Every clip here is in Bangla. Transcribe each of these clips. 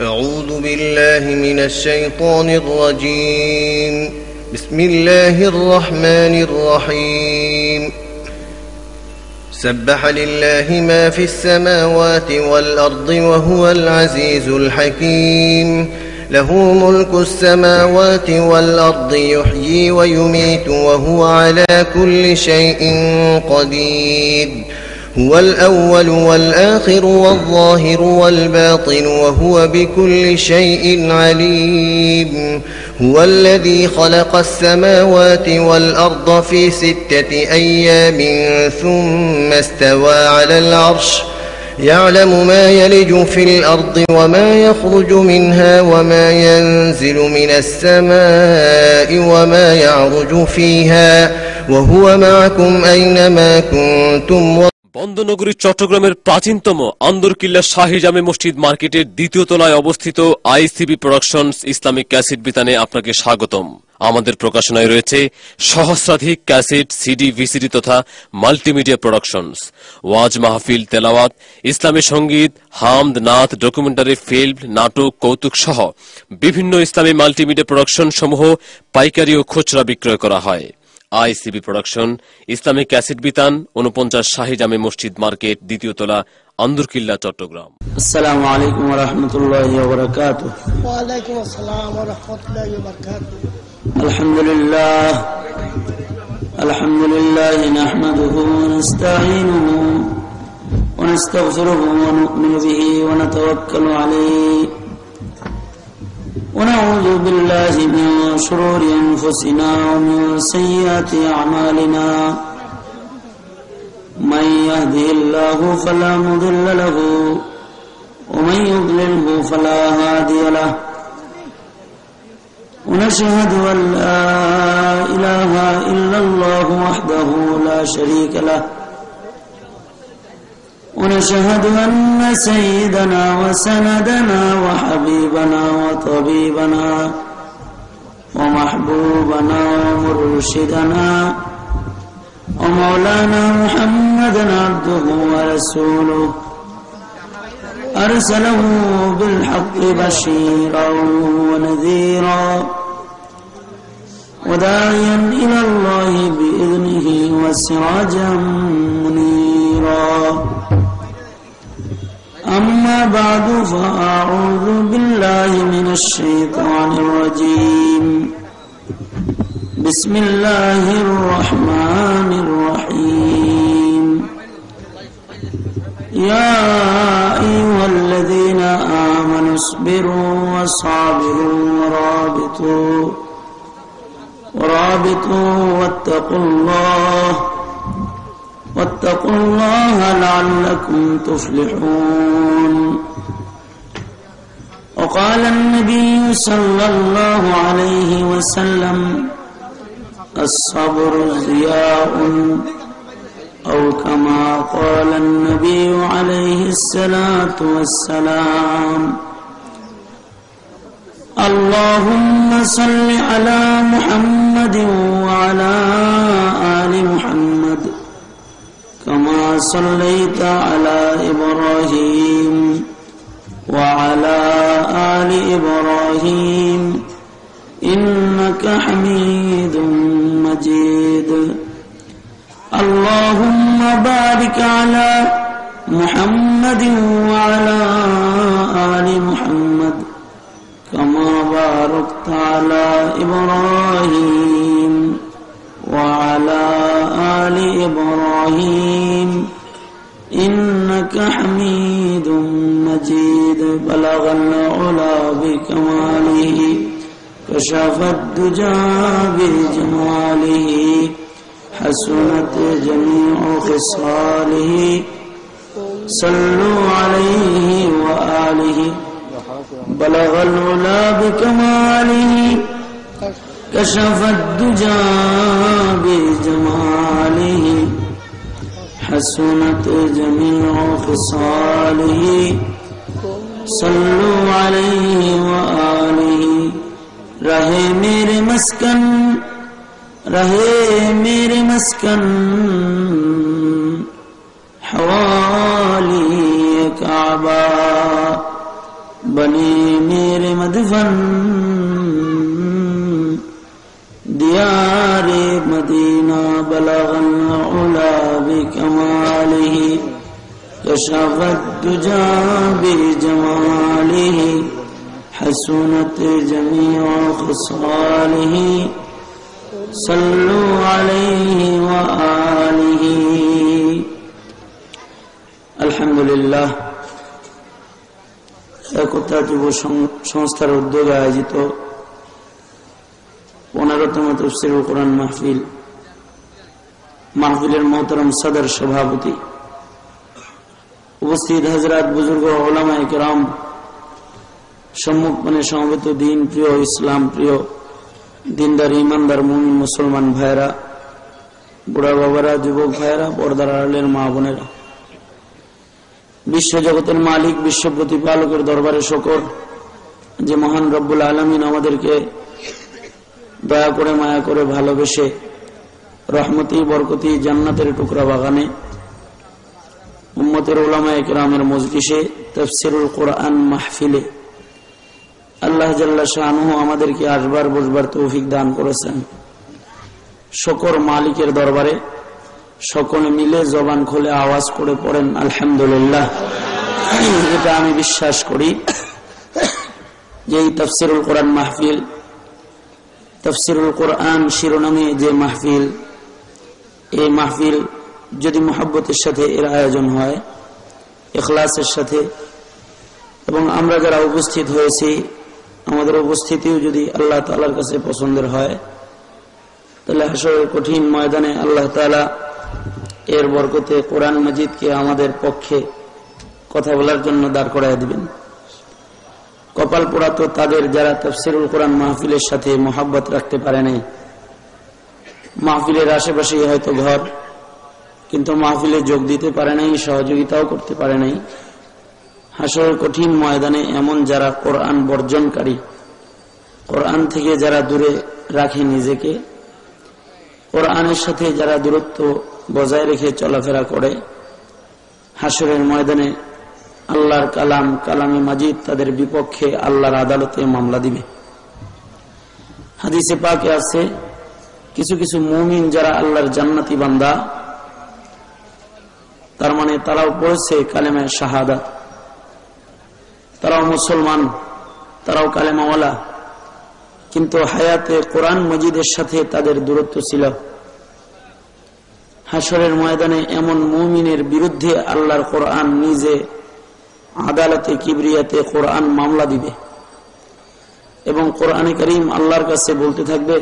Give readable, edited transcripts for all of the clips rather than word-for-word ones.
أعوذ بالله من الشيطان الرجيم. بسم الله الرحمن الرحيم. سبح لله ما في السماوات والأرض وهو العزيز الحكيم. له ملك السماوات والأرض يحيي ويميت وهو على كل شيء قدير. هو الأول والآخر والظاهر والباطن وهو بكل شيء عليم. هو الذي خلق السماوات والأرض في 6 أيام ثم استوى على العرش يعلم ما يلج في الأرض وما يخرج منها وما ينزل من السماء وما يعرج فيها وهو معكم أينما كنتم। বন্দনগরী চট্টগ্রামের প্রাচীনতম আন্দরকিল্লা শাহী জামে মসজিদ মার্কেটের দ্বিতীয় তলায় অবস্থিত আইসিবি প্রোডাকশনস ইসলামিক ক্যাসেট বিতানে আপনাকে স্বাগতম। আমাদের প্রকাশনায় রয়েছে সহস্রাধিক ক্যাসেট, সিডি, ভিসিডি তথা মাল্টিমিডিয়া প্রোডাকশনস, ওয়াজ মাহফিল, তেলাওয়াত, ইসলামী সঙ্গীত, হামদ, নাত, ডকুমেন্টারি ফিল্ম, নাটক, কৌতুক সহ বিভিন্ন ইসলামী মাল্টিমিডিয়া প্রোডাকশন সমূহ পাইকারি ও খুচরা বিক্রয় করা হয়। আইসিবি প্রোডাকশন ইসলামিক ক্যাসেট বিতান 49 শাহী জামে মসজিদ মার্কেট, দ্বিতীয় তলা, আন্দরকিল্লা, চট্টগ্রাম। আসসালামু আলাইকুম ওয়া রাহমাতুল্লাহি ওয়া বারাকাতুহু। ওয়া আলাইকুম আসসালাম ওয়া রাহমাতুল্লাহি ওয়া বারাকাতুহু। আলহামদুলিল্লাহ নাহমাদুহু ওয়া নাস্তাঈনুহু ওয়া নাস্তাগফিরুহু ওয়া নু'মিনু বিহি ওয়া নাতাওয়াক্কালু আলাইহি ونعوذ بالله من شرور أنفسنا ومن سيئات أعمالنا من يهده الله فلا مضل له ومن يضلله فلا هادي له ونشهد أن لا إله إلا الله وحده لا شريك له ونشهد أن سيدنا وسندنا وحبيبنا وطبيبنا ومحبوبنا ومرشدنا ومولانا محمدا عبده ورسوله أرسله بالحق بشيرا ونذيرا وداعيا إلى الله بإذنه وسراجا منيرا. أما بعد فأعوذ بالله من الشيطان الرجيم. بسم الله الرحمن الرحيم. يا أيها الذين آمنوا اصبروا وصابروا ورابطوا واتقوا الله لعلكم تفلحون. وقال النبي صلى الله عليه وسلم الصبر ضياء، أو كما قال النبي عليه الصلاة والسلام. اللهم صل على محمد وعلى آل محمد كما صليت على إبراهيم وعلى آل إبراهيم إنك حميد مجيد. اللهم بارك على محمد وعلى آل محمد كما باركت على إبراهيم وعلى آل إبراهيم إنك حميد مجيد. بلغ العلا بكماله كشف الدجى بجماله حسنت جميع خصاله صلوا عليه وآله. بلغ العلا بكماله كشف الدجى بجماله حسنت جميع خصاله صلوا عليه وآله. رہے میرے مسکن حوالی کعبہ बने मेरे मदफन दियारे मदीना बलगल उला बिकमालिही कशफत दुजा बिजमालिही हसनत जमीअ खसालिही सल्लु अलैहि व आलिही। अल्हम्दुलिल्लाह একতা যুব সংস্থার উদ্যোগে আয়োজিত 15তম তাফসীরুল কোরআন মাহফিলের মোহতারাম সদর সভাপতি, উপস্থিত হযরত বুজুর্গ উলামায়ে কেরাম, সম্মুখপানে সমবেত দিন প্রিয়, ইসলাম প্রিয়, দিনদার ইমানদার মুমিন মুসলমান ভাইরা, বুড়া বাবারা, যুবক ভাইরা, পর্দার আড়ালের মা বোনেরা, বিশ্ব জগতের মালিক, বিশ্ব প্রতিপালকের দরবারে শুকর যে মহান রব্বুল আলামিন আমাদেরকে দয়া করে, মায়া করে, ভালোবেসে রহমতি বরকতি জান্নাতের টুকরা বাগানে উম্মতের উলামায়ে কেরামের মজলিসে তাফসীরুল কোরআন মাহফিলে আল্লাহ জাল্লা শানুহু আমাদেরকে আসবার বসবার তৌফিক দান করেছেন। শুকর মালিকের দরবারে সকলে মিলে জবান খুলে আওয়াজ করে পড়েন আলহামদুলিল্লাহ। এটা আমি বিশ্বাস করি যে এই তাফসীরুল কোরআন মাহফিল, তাফসীরুল কোরআন শিরোনামে যে মাহফিল, এই মাহফিল যদি মুহাব্বতের সাথে এর আয়োজন হয়, ইখলাসের সাথে, এবং আমরা যারা উপস্থিত হয়েছি আমাদের উপস্থিতিও যদি আল্লাহ তাআলার কাছে পছন্দের হয়, তাহলে হাশরের কঠিন ময়দানে আল্লাহ তাআলা এর বরকতে কোরআন মাজিদকে আমাদের পক্ষে কথা বলার জন্য দাঁড় করায় দিবেন। কপাল পোড়া তো তাদের যারা তাফসীরুল কোরআন মাহফিলের সাথে মহব্বত রাখতে পারে নাই। মাহফিলের আশেপাশেই হয়তো ঘর, কিন্তু মাহফিলে যোগ দিতে পারে নাই, সহযোগিতাও করতে পারে নাই। হাশরের কঠিন ময়দানে এমন যারা কোরআন বর্জনকারী, কোরআন থেকে যারা দূরে রাখে নিজেকে, কোরআনের সাথে যারা দূরত্ব বজায় রেখে চলাফেরা করে, হাশরের ময়দানে আল্লাহর কালাম, কালামে মাজিদ তাদের বিপক্ষে আল্লাহর আদালতে মামলা দিবে। হাদিসে পাকে আছে কিছু কিছু মুমিন যারা আল্লাহর জান্নাতি বান্দা, তার মানে তারাও পড়েছে কালেমা শাহাদাত, তারাও মুসলমান, তারাও কালেমাওয়ালা, কিন্তু হায়াতে কোরআন মাজিদের সাথে তাদের দূরত্ব ছিল। হাশরের ময়দানে এমন মুমিনের বিরুদ্ধে আল্লাহর কোরআন নিজে আদালতে কিবরিয়াতে কোরআন মামলা দিবে, এবং কোরআনে কারীম আল্লাহর কাছে বলতে থাকবে,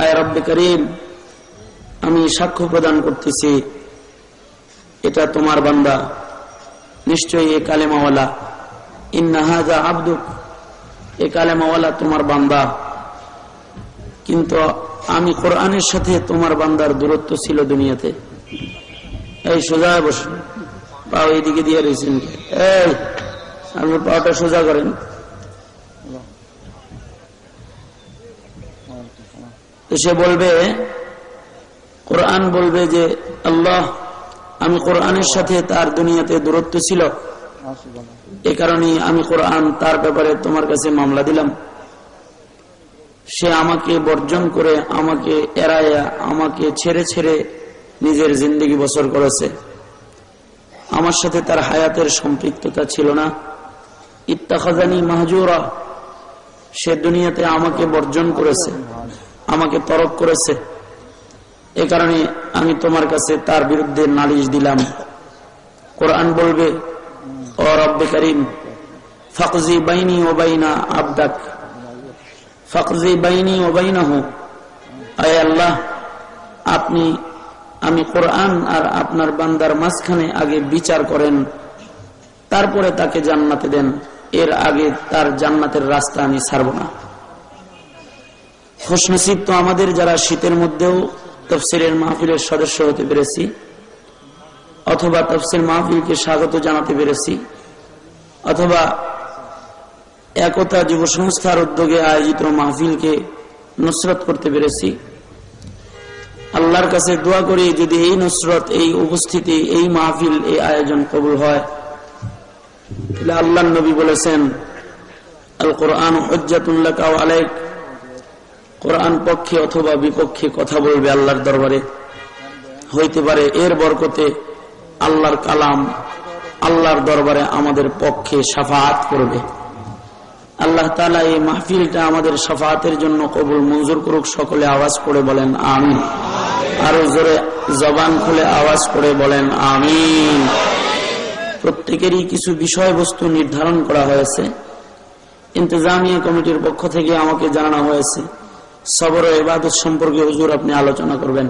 আয় রব্বে কারীম, আমি সাক্ষ্য প্রদান করতেছি এটা তোমার বান্দা, নিশ্চয়ই এ কালেমাওয়ালা, ইন্না হাযা আবদুক, এ কালেমাওয়ালা তোমার বান্দা, কিন্তু আমি কোরআনের সাথে তোমার বান্দার দূরত্ব ছিল দুনিয়াতে। এই সোজা বসুন, পাও এইদিকে দিয়ে রয়েছেন, এই আপনি পাওটা সোজা করেন। সে বলবে, কোরআন বলবে যে আল্লাহ, আমি কোরআনের সাথে তার দুনিয়াতে দূরত্ব ছিল, এ কারণে আমি কোরআন তার ব্যাপারে তোমার কাছে মামলা দিলাম। সে আমাকে বর্জন করে, আমাকে এড়াইয়া, আমাকে ছেড়ে ছেড়ে নিজের জিন্দেগি বসর করেছে। আমার সাথে তার হায়াতের সম্পৃক্ততা ছিল না। ইত্তাখাযানি মাহজুরা, সে দুনিয়াতে আমাকে বর্জন করেছে, আমাকে তরক করেছে, এ কারণে আমি তোমার কাছে তার বিরুদ্ধে নালিশ দিলাম। কোরআন বলবে, ও রব্বে কারীম, ফাকজি বাইনি ওয়া বাইনা আবদাক, ফাকজি বাইনি ওয়া বাইনাহু, আয় আল্লাহ, আপনি, আমি কোরআন আর আপনার বান্দার মাঝখানে আগে বিচার করেন, তারপরে তাকে জান্নাতে দেন, এর আগে তার জান্নাতের রাস্তা আমি ছাড়ব না। খুশনসিব তো আমাদের যারা শীতের মধ্যেও তাফসীরের মাহফিলের সদস্য হতে পেরেছি, অথবা তাফসীর মাহফিলকে স্বাগত জানাতে পেরেছি, অথবা একতা যুব সংস্থার উদ্যোগে আয়োজিত মাহফিলকে নুসরত করতে পেরেছি। আল্লাহর কাছে দোয়া করি, যদি এই নুসরত, এই উপস্থিতি, এই মাহফিল, এই আয়োজন কবুল হয়, আল্লাহর নবী বলেছেন, আল কোরআন হুজ্জাতুন লাকা ওয়া আলাইক, কোরআন পক্ষে অথবা বিপক্ষে কথা বলবে আল্লাহর দরবারে। হইতে পারে এর বরকতে আল্লাহর কালাম আল্লাহর দরবারে আমাদের পক্ষে শাফাআত করবে। আল্লাহ তাআলা এই মাহফিলটা আমাদের শাফাআতের জন্য কবুল মঞ্জুর করুক। সকলে আওয়াজ করে বলেন আমিন। আরো জোরে জবান খুলে আওয়াজ করে বলেন আমিন। প্রত্যেকেরই কিছু বিষয়বস্তু নির্ধারণ করা হয়েছে। ইন্তেজামিয়া কমিটির পক্ষ থেকে আমাকে জানানো হয়েছে সবর ও ইবাদত সম্পর্কে হুজুর আপনি আলোচনা করবেন।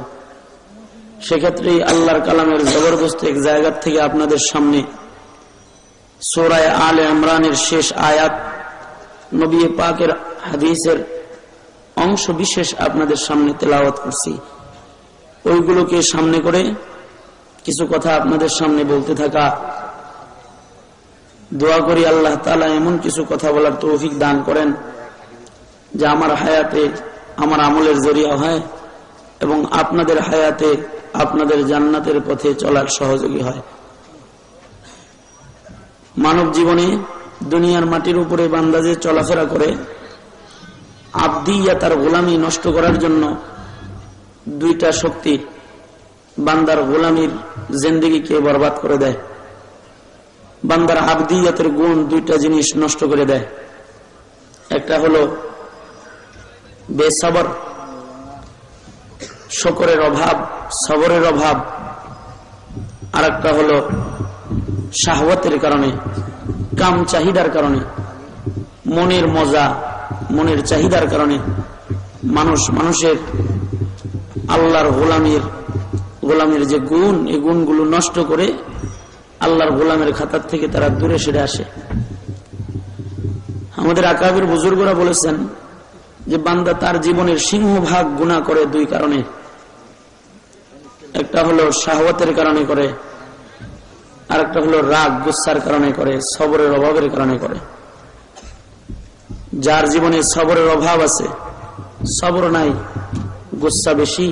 সেক্ষেত্রে আল্লাহর কালামের জবরদস্ত এক জায়গা থেকে আপনাদের সামনে সূরা আলে ইমরানের শেষ আয়াত, নবী পাকের হাদিসের অংশ বিশেষ আপনাদের সামনে তেলাওয়াত করছি। ওইগুলোকে সামনে করে কিছু কথা আপনাদের সামনে বলতে থাকা। দোয়া করি আল্লাহ তাআলা এমন কিছু কথা বলার তৌফিক দান করেন যা আমার হায়াতে আমার আমলের জরিয়া হয় এবং আপনাদের হায়াতে আপনাদের জান্নাতের পথে চলার সহযোগী হয়। মানব জীবনে দুনিয়ার মাটির উপরে বান্দা যে চলাফেরা করে, আবদিয়া তার গোলামি নষ্ট করার জন্য দুইটা শক্তি বান্দার গোলামির জিন্দেগিকে বরবাদ করে দেয়। বান্দার আবদিয়াতের গুণ দুইটা জিনিস নষ্ট করে দেয়। একটা হলো বেসবর, শুকরের অভাব, সবরের অভাব। আর একটা হলো শাহওয়াতের কারণে, কাম চাহিদার কারণে, মনের মজা, মনের চাহিদার কারণে মানুষের আল্লাহর গোলামের যে গুণ, এই গুণগুলো নষ্ট করে আল্লাহর গোলামের খাতার থেকে তারা দূরে সরে আসে। আমাদের আকাবের বুজুর্গরা বলেছেন যে বান্দা তার জীবনের সিংহভাগ গুনাহ করে দুই কারণে। একটা হলো শাহওয়াতের কারণে করে, আর একটা হলো রাগ গুসার কারণে করে, সবরের অভাবের কারণে করে। যার জীবনে সবরের অভাব আছে, সবর নাই, গুসা বেশি,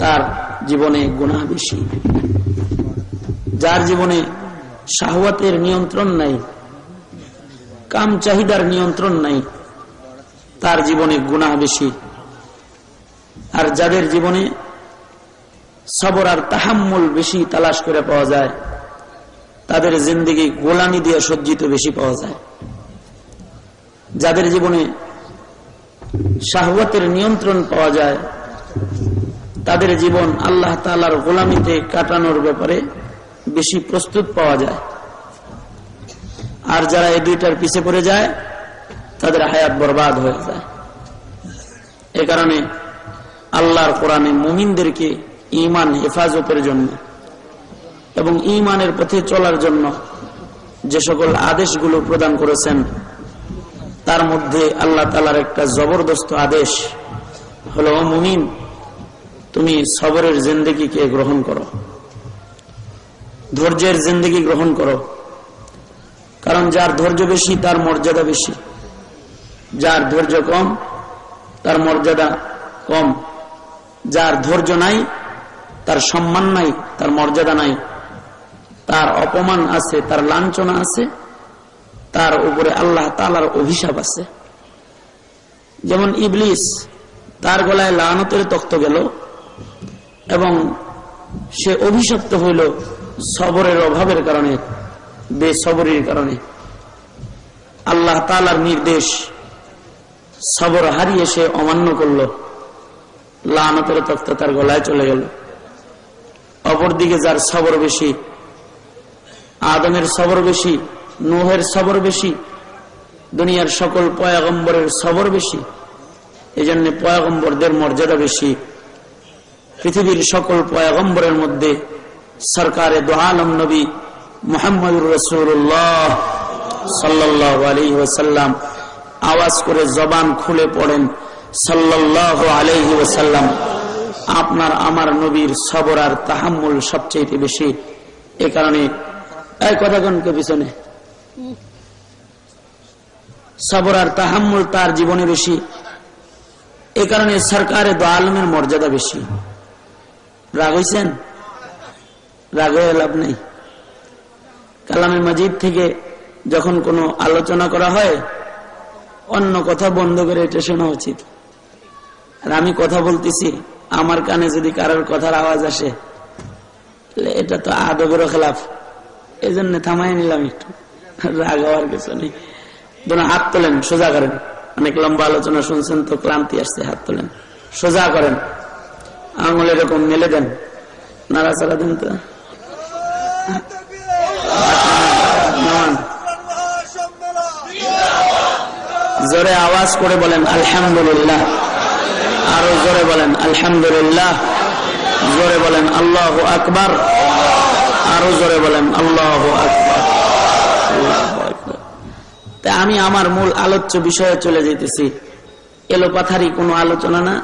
তার জীবনে গুনাহ বেশি। যার জীবনে শাহওয়াতের নিয়ন্ত্রণ নাই, কাম চাহিদার নিয়ন্ত্রণ নাই, তার জীবনে গুনাহ বেশি। আর যাদের জীবনে সবর আর তাহাম্মুল বেশি তালাশ করে পাওয়া যায়, তাদের জিন্দেগি গোলামি দিয়ে সজ্জিত বেশি পাওয়া যায়। যাদের জীবনে শাহওয়াতের নিয়ন্ত্রণ পাওয়া যায়, তাদের জীবন আল্লাহ তাআলার গোলামিতে কাটানোর ব্যাপারে বেশি প্রস্তুত পাওয়া যায়। আর যারা এই দুইটার পিছে পড়ে যায়, তাদের হায়াত বরবাদ হয়ে যায়। এ কারণে আল্লাহর কোরআনে মুমিনদেরকে ঈমান হেফাজতের জন্য এবং ঈমানের পথে চলার জন্য যে সকল আদেশগুলো প্রদান করেছেন, তার মধ্যে আল্লাহ তাআলার একটা জবরদস্ত আদেশ হলো, মুমিন তুমি সবরের জিন্দেগিকে গ্রহণ করো, ধৈর্যের জিন্দেগি গ্রহণ করো। কারণ যার ধৈর্য বেশি তার মর্যাদা বেশি, যার ধৈর্য কম তার মর্যাদা কম। যার ধৈর্য নাই তার সম্মান নাই, তার মর্যাদা নাই, তার অপমান আছে, তার লাঞ্ছনা আছে, তার উপরে আল্লাহ তাআলার অভিশাপ আছে। যেমন ইবলিস, তার গলায় লানতের তখ্ত গেল এবং সে অভিশপ্ত হইল সবরের অভাবের কারণে, বেসবরির কারণে। আল্লাহ তাআলার নির্দেশ সবর হারিয়ে সে অমান্য করল, লানতের তখ্ত তার গলায় চলে গেল। অপরদিকে যার সবর বেশি, আদমের সবর বেশি, নূহের সবর বেশি, দুনিয়ার সকল পয়গম্বরের সবর বেশি, এজন্য পয়গম্বরদের মর্যাদা বেশি। পৃথিবীর সকল পয়গম্বরের মধ্যে সরকারে দো আলম নবী মুহাম্মদুর রাসূলুল্লাহ সাল্লাল্লাহু আলাইহি ওয়াসাল্লাম আওয়াজ করে জবান খুলে পড়েন সাল্লাল্লাহু আলাইহি ওয়াসাল্লাম। আপনার আমার নবীর সবর আর তাহাম্মুল সবচেয়ে বেশি। এ কারণে এই কথাগণকে পিছনে সবর আর তাহাম্মুল তার জীবনে বেশি। এ কারণে সরকারে দো আলমের মর্যাদা বেশি। রাগ হইছেন? রাগ হয়ে লাভ নেই। কালামে মাজিদ থেকে যখন কোনো আলোচনা করা হয় অন্য কথা বন্ধ করে এটা শোনা উচিত। আর আমি কথা বলতেছি, আমার কানে যদি কারোর কথার আওয়াজ আসে এটা তো আদবেরও খেলাফ, এই জন্য থামাই নিলাম একটু, রাগ হওয়ার কিছু নেই। হাত তোলেন, সোজা করেন, অনেক লম্বা আলোচনা শুনছেন তো ক্লান্তি আসছে, হাত তোলেন, সোজা করেন, আঙুল এরকম মেলে দেন, নাড়াচাড়া দেন তো, জোরে আওয়াজ করে বলেন আলহামদুলিল্লাহ, আরো জোরে বলেন আলহামদুলিল্লাহ, জোরে বলেন আল্লাহু আকবার, আরো জোরে বলেন আল্লাহু আকবার। তাই আমি আমার মূল আলোচ্য বিষয়ে চলে যেতেছি। এলোপাথারি কোনো আলোচনা না,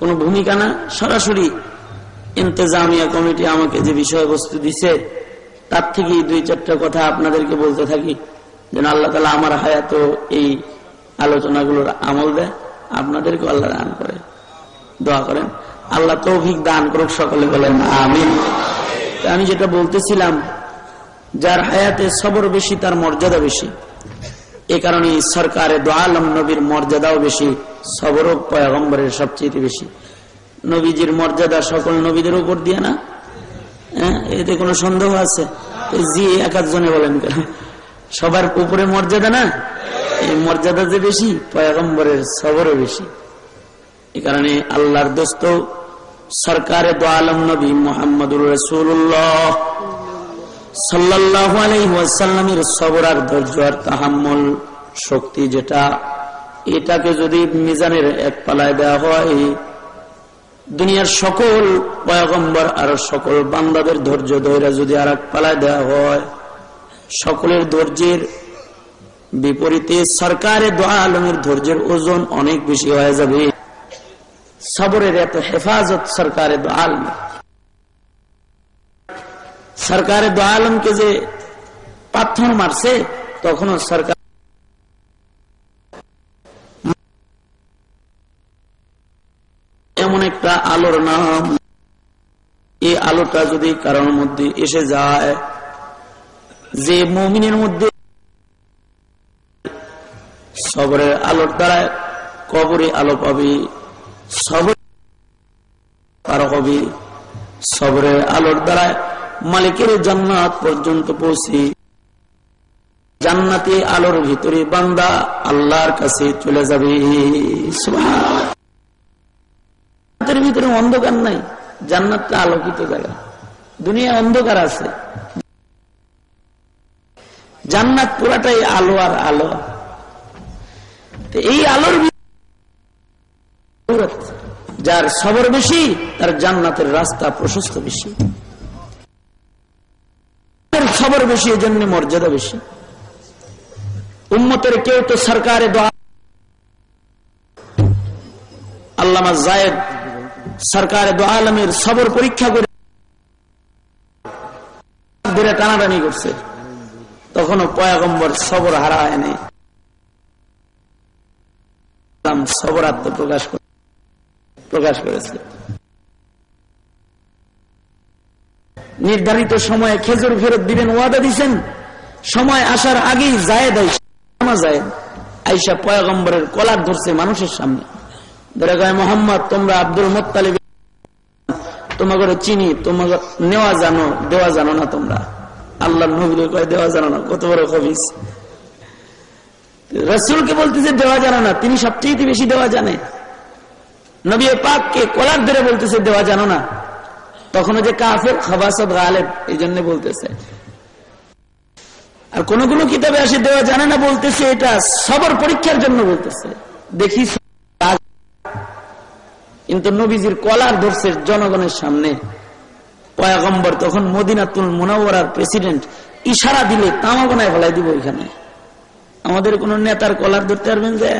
কোনো ভূমিকা না, সরাসরি ইন্তেজামিয়া কমিটি আমাকে যে বিষয়বস্তু দিছে তার থেকেই 2-4টা কথা আপনাদেরকে বলতে থাকি, যেন আল্লাহ তাআলা আমার হায়াত এই আলোচনাগুলোর আমল দেয়, আপনাদেরকে আল্লাহ দান করে। দোয়া করেন আল্লাহ তৌফিক দান করুক, সকলে বলেন আমিন। আমি যেটা বলতেছিলাম, যার হায়াতে সবর বেশি তার মর্যাদা বেশি। এ কারণে সরকারে দো আলম নবীর মর্যাদাও বেশি, সবর পয়গম্বরের সবচেয়ে বেশি। নবীজির মর্যাদা সকল নবীদের উপর দিয়ে না, এতে কোনো সন্দেহ আছে? জি একাধজনে বলেন কেন? সবার উপরে মর্যাদা না, এই মর্যাদা যে বেশি, পয়গম্বরের সবরও বেশি। এ কারণে আল্লাহর দোস্ত সরকারে দো আলম নবী মুহাম্মদুর রাসূলুল্লাহ সাল্লাল্লাহু আলাইহি ওয়াসাল্লামের সবর আর ধৈর্য আর তাহাম্মুল শক্তি যেটা, এটাকে যদি মিজানের এক পালায় দেওয়া হয়, দুনিয়ার সকল পয়গম্বর আর সকল বান্দাদের ধৈর্য ধৈর্য যদি আর এক পালায় দেওয়া হয়, সকলের ধৈর্যের বিপরীতে সরকারে দো আলমের ধৈর্যের ওজন অনেক বেশি হয়ে যাবে। সবরের এত হেফাজত সরকারে দো আলম। সরকারে দো আলমকে যে পাথর মারছে, তখনও সরকার এমন একটা আলোর নাম, এই আলোটা যদি কারোর মধ্যে এসে যায়, যে মুমিনের মধ্যে সবরের আলোর দ্বারা কবরে আলো পাবে, সবর পার হবে, সবরের আলোর দ্বারা মালিকের জান্নাত পর্যন্ত পৌঁছে, জান্নাতে আলোর ভিতরে বান্দা আল্লাহর কাছে চলে যাবে। জান্নাতের ভিতরে অন্ধকার নাই, জান্নাতটা আলোকিত জায়গা, দুনিয়া অন্ধকার আছে, জান্নাত পুরাটাই আলো আর আলো। এই আলোর যার সবর বেশি, তার জান্নাতের রাস্তা প্রশস্ত বেশি, সবর বেশি, এই জন্য মর্যাদা বেশি। উম্মতের কেউ তো সরকারে দোয়া, আল্লামা জায়েদ সরকারে দো আলমের সবর পরীক্ষা করে ধরে টানাটানি করছে, তখনও পয়গম্বর সবর হারায় নেই, সবর প্রকাশ করেছে। নির্ধারিত সময়ে খেজুর ফেরত দিবেন ওয়াদা দিচ্ছেন, সময় আসার আগেই জায়েদ আয়েশা পয়গম্বরের কলার ধরছে মানুষের সামনে, ধরে কয় মোহাম্মদ, তোমরা আব্দুল মুত্তালিব তোমাকে চিনি, তোমাকে নেওয়া জানো, দেওয়া জানো না, তোমরা আল্লাহর নবীকে কয় দেওয়া জানো না, কত বড় খবিস। রাসূলকে বলতেছে দেওয়া জানো না, তিনি সবচেয়ে বেশি দেওয়া জানে। নবী পাককে কলার ধরে বলতেছে দেওয়া জানো না, তখন যে কাফের খাবাসাত গালেব, এই জন্য বলতেছে। আর কোন কোন কিতাবে আসে দেওয়া জানে না বলতেছে, এটা সবর পরীক্ষার জন্য বলতেছে। দেখি কিন্তু নবীজির কলার ধরছে জনগণের সামনে, পয়গম্বর তখন মদিনাতুল মুনাওয়ারার প্রেসিডেন্ট, ইশারা দিলে তামা বানায় ফেলাই দিব। এখানে আমাদের কোন নেতার কলার ধরতে পারবেন যে?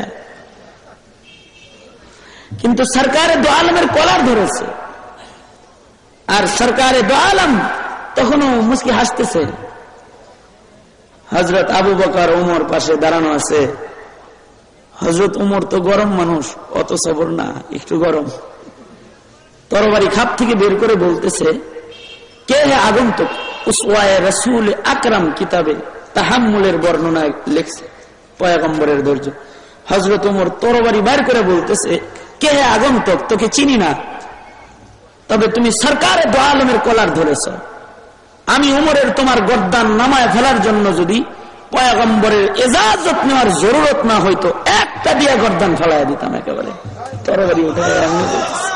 কিন্তু সরকারে দো আলমের কলার ধরেছে, আর সরকারে দো আলম তখনও মুস্কি হাসতেছে। হযরত আবু বকর ওমর পাশে দাঁড়ানো আছে। হযরত ওমর তো গরম মানুষ, অত সবর না, একটু গরম। তরবারি খাপ থেকে বের করে বলতেছে, কে হে আগন্তুক, উসওয়ায়ে রাসূল আকরাম কিতাবে তাহাম্মুলের বর্ণনা লিখছে পয়গম্বরের ধৈর্য। হযরত ওমর তরবারি বাইর করে বলতেছে, কে আগন্তুক, তোকে চিনি না, তবে তুমি সরকারে দো আলমের কলার ধরেছ। আমি ওমরের তোমার গর্দান নামায় ফেলার জন্য যদি পয়গম্বরের ইজাজত নেওয়ার জরুরত না হইতো, একটা দিয়ে গর্দান ফেলাইয়া দিতাম একেবারে। তরবারি উঠায় এমনি বলতেছে।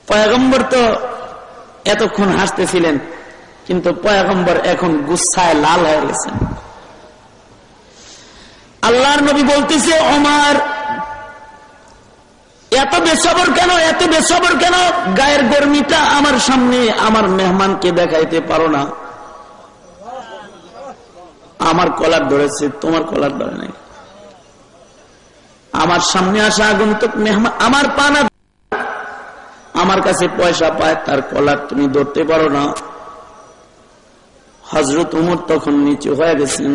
পয়গম্বর তো এতক্ষণ হাসতেছিলেন, কিন্তু পয়গম্বর এখন গুসায় লাল হয়ে গেছেন। আল্লাহর নবী বলতেছে, ওমর এত বেসবর কেন, এত বেসবর কেন? গায়ের গরমিটা আমার সামনে আমার মেহমানকে দেখাইতে পারো না? আমার কলার ধরেছে, তোমার কলার ধরে নাই। আমার সামনে আসা আগন্তুক মেহমান আমার পানা, আমার কাছে পয়সা পায়, তার কলার তুমি ধরতে পারো না? হযরত ওমর তখন নিচু হয়ে গেছেন।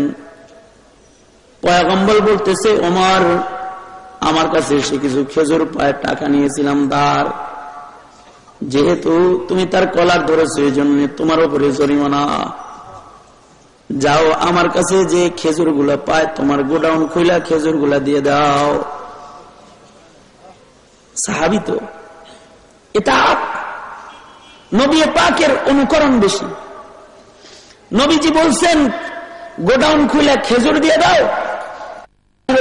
পয়গম্বর বলতেছে, ওমর আমার কাছে এসে কিছু খেজুর পায়, টাকা নিয়েছিলাম ধার, যেহেতু তুমি তার কলার ধরেছো এই জন্য তোমার উপরে জরিমানা। যাও আমার কাছে যে খেজুর গুলা পায়, তোমার গোডাউন খুইলা খেজুর গুলা দিয়ে দাও। সাহাবী তো এটা নবী পাকের অনুকরণ বেশি। নবীজি বলছেন গোডাউন খুলে খেজুর দিয়ে দাও,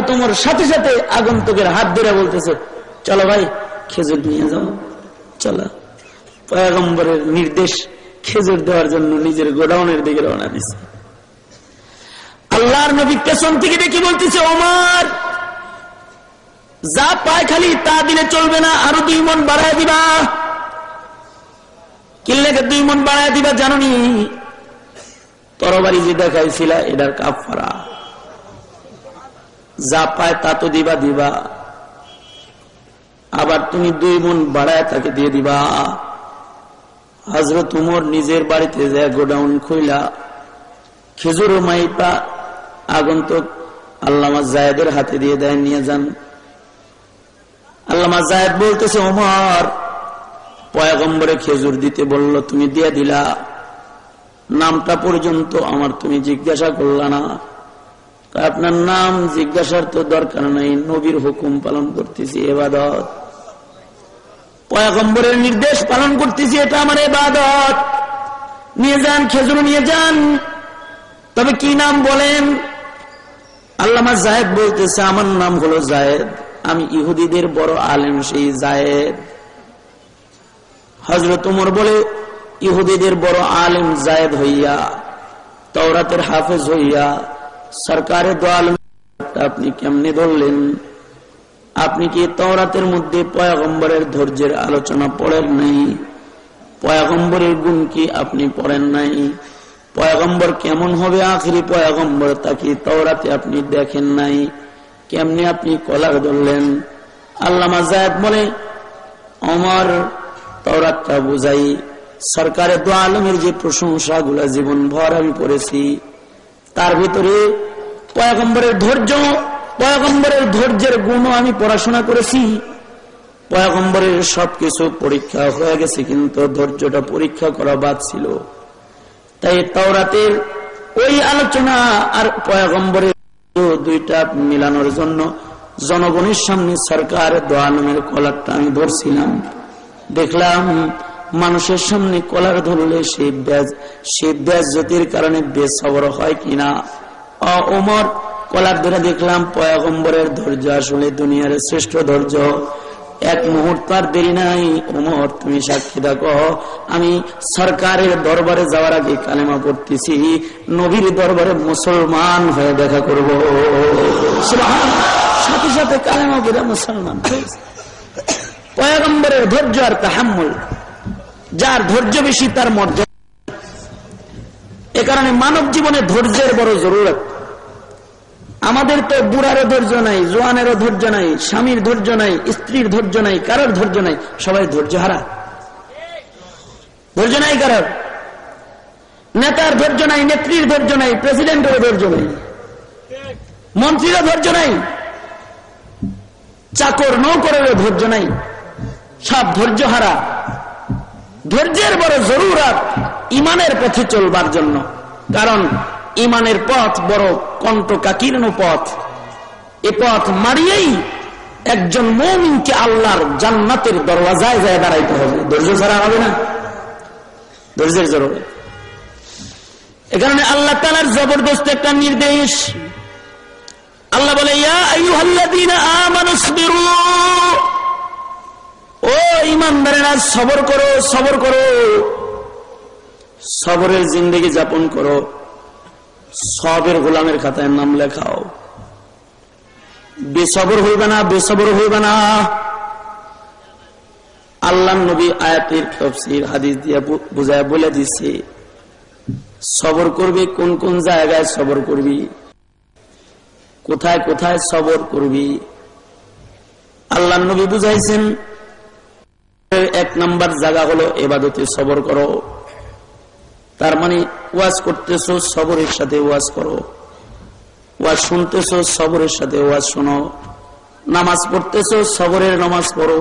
তোমার সাথে সাথে আগন্তুকের হাত ধরে বলতেছে, চলো ভাই খেজুর নিয়ে যাও, চলো। পয়গম্বরের নির্দেশ, খেজুর দেওয়ার জন্য নিজের গোডাউনের দিকে রওনা দিছে। আল্লাহর নবী পেছন থেকে দেখি বলতেছে, ওমর যা পায় খালি তা দিলে চলবে না, আরো 2 মণ বাড়ায় দিবা। কিল্লেকে 2 মণ বাড়ায় দিবা জানোনি? তরবারি যে দেখাইছিল এটার কাফারা। যা পায় তা তো দিবা দিবা, আবার তুমি 2 মণ বাড়ায় তাকে দিয়ে দিবা। হযরত ওমর নিজের বাড়িতে যায় গোডাউন খুইলা খেজুর মাইপা আগন্তুক আল্লামা জায়েদের হাতে দিয়ে দেয়, নিয়ে যান। আল্লামা জায়েদ বলতেছে, ওমর পয়গম্বরে খেজুর দিতে বলল, তুমি দিয়ে দিলা, নামটা পর্যন্ত আমার তুমি জিজ্ঞাসা করলা না। আপনার নাম জিজ্ঞাসার তো দরকার নাই, নবীর হুকুম পালন করতেছি, ইবাদত। পয়গম্বরের নির্দেশ পালন করতেছি, এটা আমার ইবাদত। নিয়ে যান, খেজুর নিয়ে যান। তবে কি নাম বলেন? আল্লামা জায়েদ বলতেছে, আমার নাম হলো জায়েদ, আমি ইহুদিদের বড় আলেম সেই জায়েদ। হযরত ওমর বলে, ইহুদিদের বড় আলেম জায়েদ হইয়া, তাওরাতের হাফেজ হইয়া সরকারে দো আলম আপনি কেমনে ধরলেন? আপনি কি তাওরাতের মধ্যে পয়গম্বরের ধৈর্যের আলোচনা পড়েন নাই? পয়গম্বরের গুণ কি আপনি পড়েন নাই? পয়গম্বর কেমন হবে আখিরি পয়গম্বর, তাকে তাওরাতে আপনি দেখেন নাই, কেমনে আপনি কলার ধরলেন? আল্লামা জায়েদ বলে, ওমর তাওরাতটা বুঝাই, সরকারে দো আলমের যে প্রশংসা গুলা জীবন ভর আমি পড়েছি, তার ভিতরে পয়গম্বরের ধৈর্য, পয়গম্বরের ধৈর্যের গুণও আমি পড়াশোনা করেছি। পয়গম্বরের সবকিছু পরীক্ষা হয়ে গেছে, কিন্তু ধৈর্যটা পরীক্ষা করা বাদ ছিল। তাই তাওরাতের ওই আলোচনা আর পয়গম্বরের দুইটা মিলানোর জন্য জনগণের সামনে সরকার দো আলমের কলারটা আমি ধরছিলাম। দেখলাম মানুষের সামনে কলার ধরলে সে বেজ্জতির কারণে বেসবর হয় কিনা। ওমর কলার ধরে দেখলাম পয়গম্বরের ধৈর্য আসলে দুনিয়ার শ্রেষ্ঠ ধৈর্য। এক মুহূর্ত আর দেরি নাই, ওমর তুমি সাক্ষী থাকো, আমি সরকারের দরবারে যাওয়ার আগে কালেমা পড়তেছি, নবীর দরবারে মুসলমান হয়ে দেখা করব। সাথে সাথে কালেমা পড়ে মুসলমান। পয়গম্বরের ধৈর্য আর তাহাম্মুল, যার ধৈর্য বেশি তার মর্যাদা। এ কারণে মানব জীবনে ধৈর্যের বড় জরুরত। আমাদের তো বুড়ারও ধৈর্য নাই, জোয়ানেরও ধৈর্য নাই, স্বামীর ধৈর্য নাই, স্ত্রীর ধৈর্য নাই, কারোর ধৈর্য নাই, সবাই ধৈর্য হারা। ধৈর্য নাই কারোর, নেতার ধৈর্য নাই, নেত্রীর ধৈর্য নাই, প্রেসিডেন্টের ধৈর্য নাই, মন্ত্রীরও ধৈর্য নাই, চাকর নৌকরেরও ধৈর্য নাই, সব ধৈর্য হারা। ধৈর্যের বড় জরুরত ইমানের পথে চলবার জন্য। কারণ ইমানের পথ বড় কণ্টকাকীর্ণ পথ। এ পথ মারিয়েই একজন মুমিনকে আল্লাহর জান্নাতের দরওয়াজায় যায় দাঁড়াইতে হবে। ধৈর্য ছাড়া হবে না, ধৈর্যের জরুরত। এ কারণে আল্লাহ তাআলার জবরদস্ত একটা নির্দেশ। আল্লাহ বলে, ইয়া আইয়ুহাল্লাযীনা আমানুসবিরু, ও ঈমানদারেরা সবর করো, সবর করো, সবরের জিন্দেগি যাপন করো, সবের গোলামের খাতায় নাম লেখাও। বেসবর হইবে না, বেসবর হইবে না। আল্লাহ নবী আয়াতের তাফসীর হাদিস দিয়ে বুঝায় বলে দিচ্ছে সবর করবি, কোন কোন জায়গায় সবর করবি, কোথায় কোথায় সবর করবি। আল্লাহ নবী বুঝাইছেন, এক নাম্বার জায়গা হলো ইবাদতে সবর করো। তার মানে ওয়াজ করতেছো, সবরের সাথে ওয়াজ করো। ওয়াজ শুনতেছো, সবরের সাথে ওয়াজ শোনো। নামাজ পড়তেছো, সবরের নামাজ পড়ো।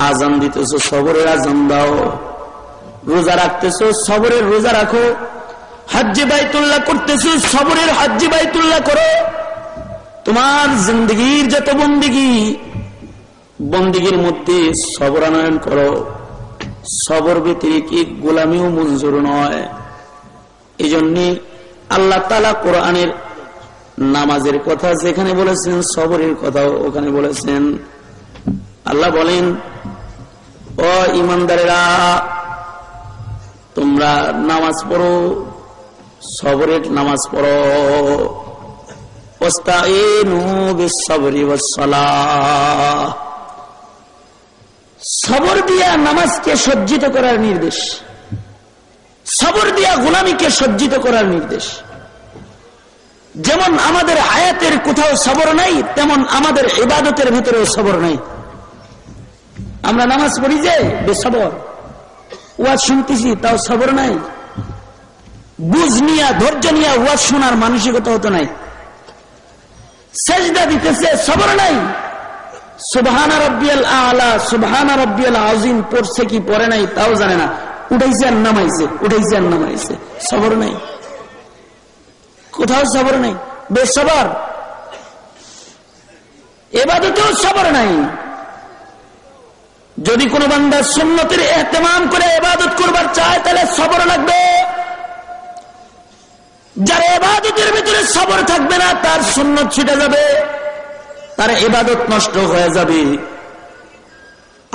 আজান দিতেছো, সবরের আজান দাও। রোজা রাখতেছো, সবরের রোজা রাখো। হজ্জে বাইতুল্লাহ করতেছো, সবরের হজ্জে বাইতুল্লাহ করো। তোমার জিন্দগির যত বন্দিগির মধ্যে সবর আনয়ন করো। সবর ব্যতিরেকে গোলামিও মঞ্জুর নয়। এই জন্য আল্লাহ তাআলা কোরআনের নামাজের কথা যেখানে বলেছেন, সবরের কথাও ওখানে বলেছেন। আল্লাহ বলেন, ও ঈমানদারেরা, তোমরা নামাজ পড়ো, সবরের নামাজ পড়ো। ওয়াস্তাঈনু বিস-সাবরি ওয়াস-সালাহ, সবর দিয়া নামাজকে সজ্জিত করার নির্দেশ, সবর দিয়া গোলামীকে সজ্জিত করার নির্দেশ। যেমন আমাদের হায়াতের কোথাও সবর নাই, তেমন আমাদের ইবাদতের ভিতরেও সবর নাই। আমরা নামাজ পড়ি যে বেসবর, ওয়াজ শুনতেছি তাও সবর নাই। বুঝ নিয়া, ধৈর্য নিয়া ওয়াজ শোনার মানসিকতা হতো নাই। সেজদা দিতেছে, সবর নাই। সুবহানা রাব্বিয়াল আ'লা, সুবহানা রাব্বিয়াল আযীম পড়ছে কি পড়ে নাই তাও জানে না। উঠাইছে আর নামাইছে, উঠাইছে আর নামাইছে, সবর নাই। কোথাও সবর নাই, বেসবর। ইবাদতেও সবর নাই। যদি কোনো বান্দা সুন্নতের ইহতিমাম করে ইবাদত করবার চায়, তাহলে সবর লাগবে। যার ইবাদতের ভিতরে সবর থাকবে না, তার সুন্নত ছুটে যাবে, তার ইবাদত নষ্ট হয়ে যাবে।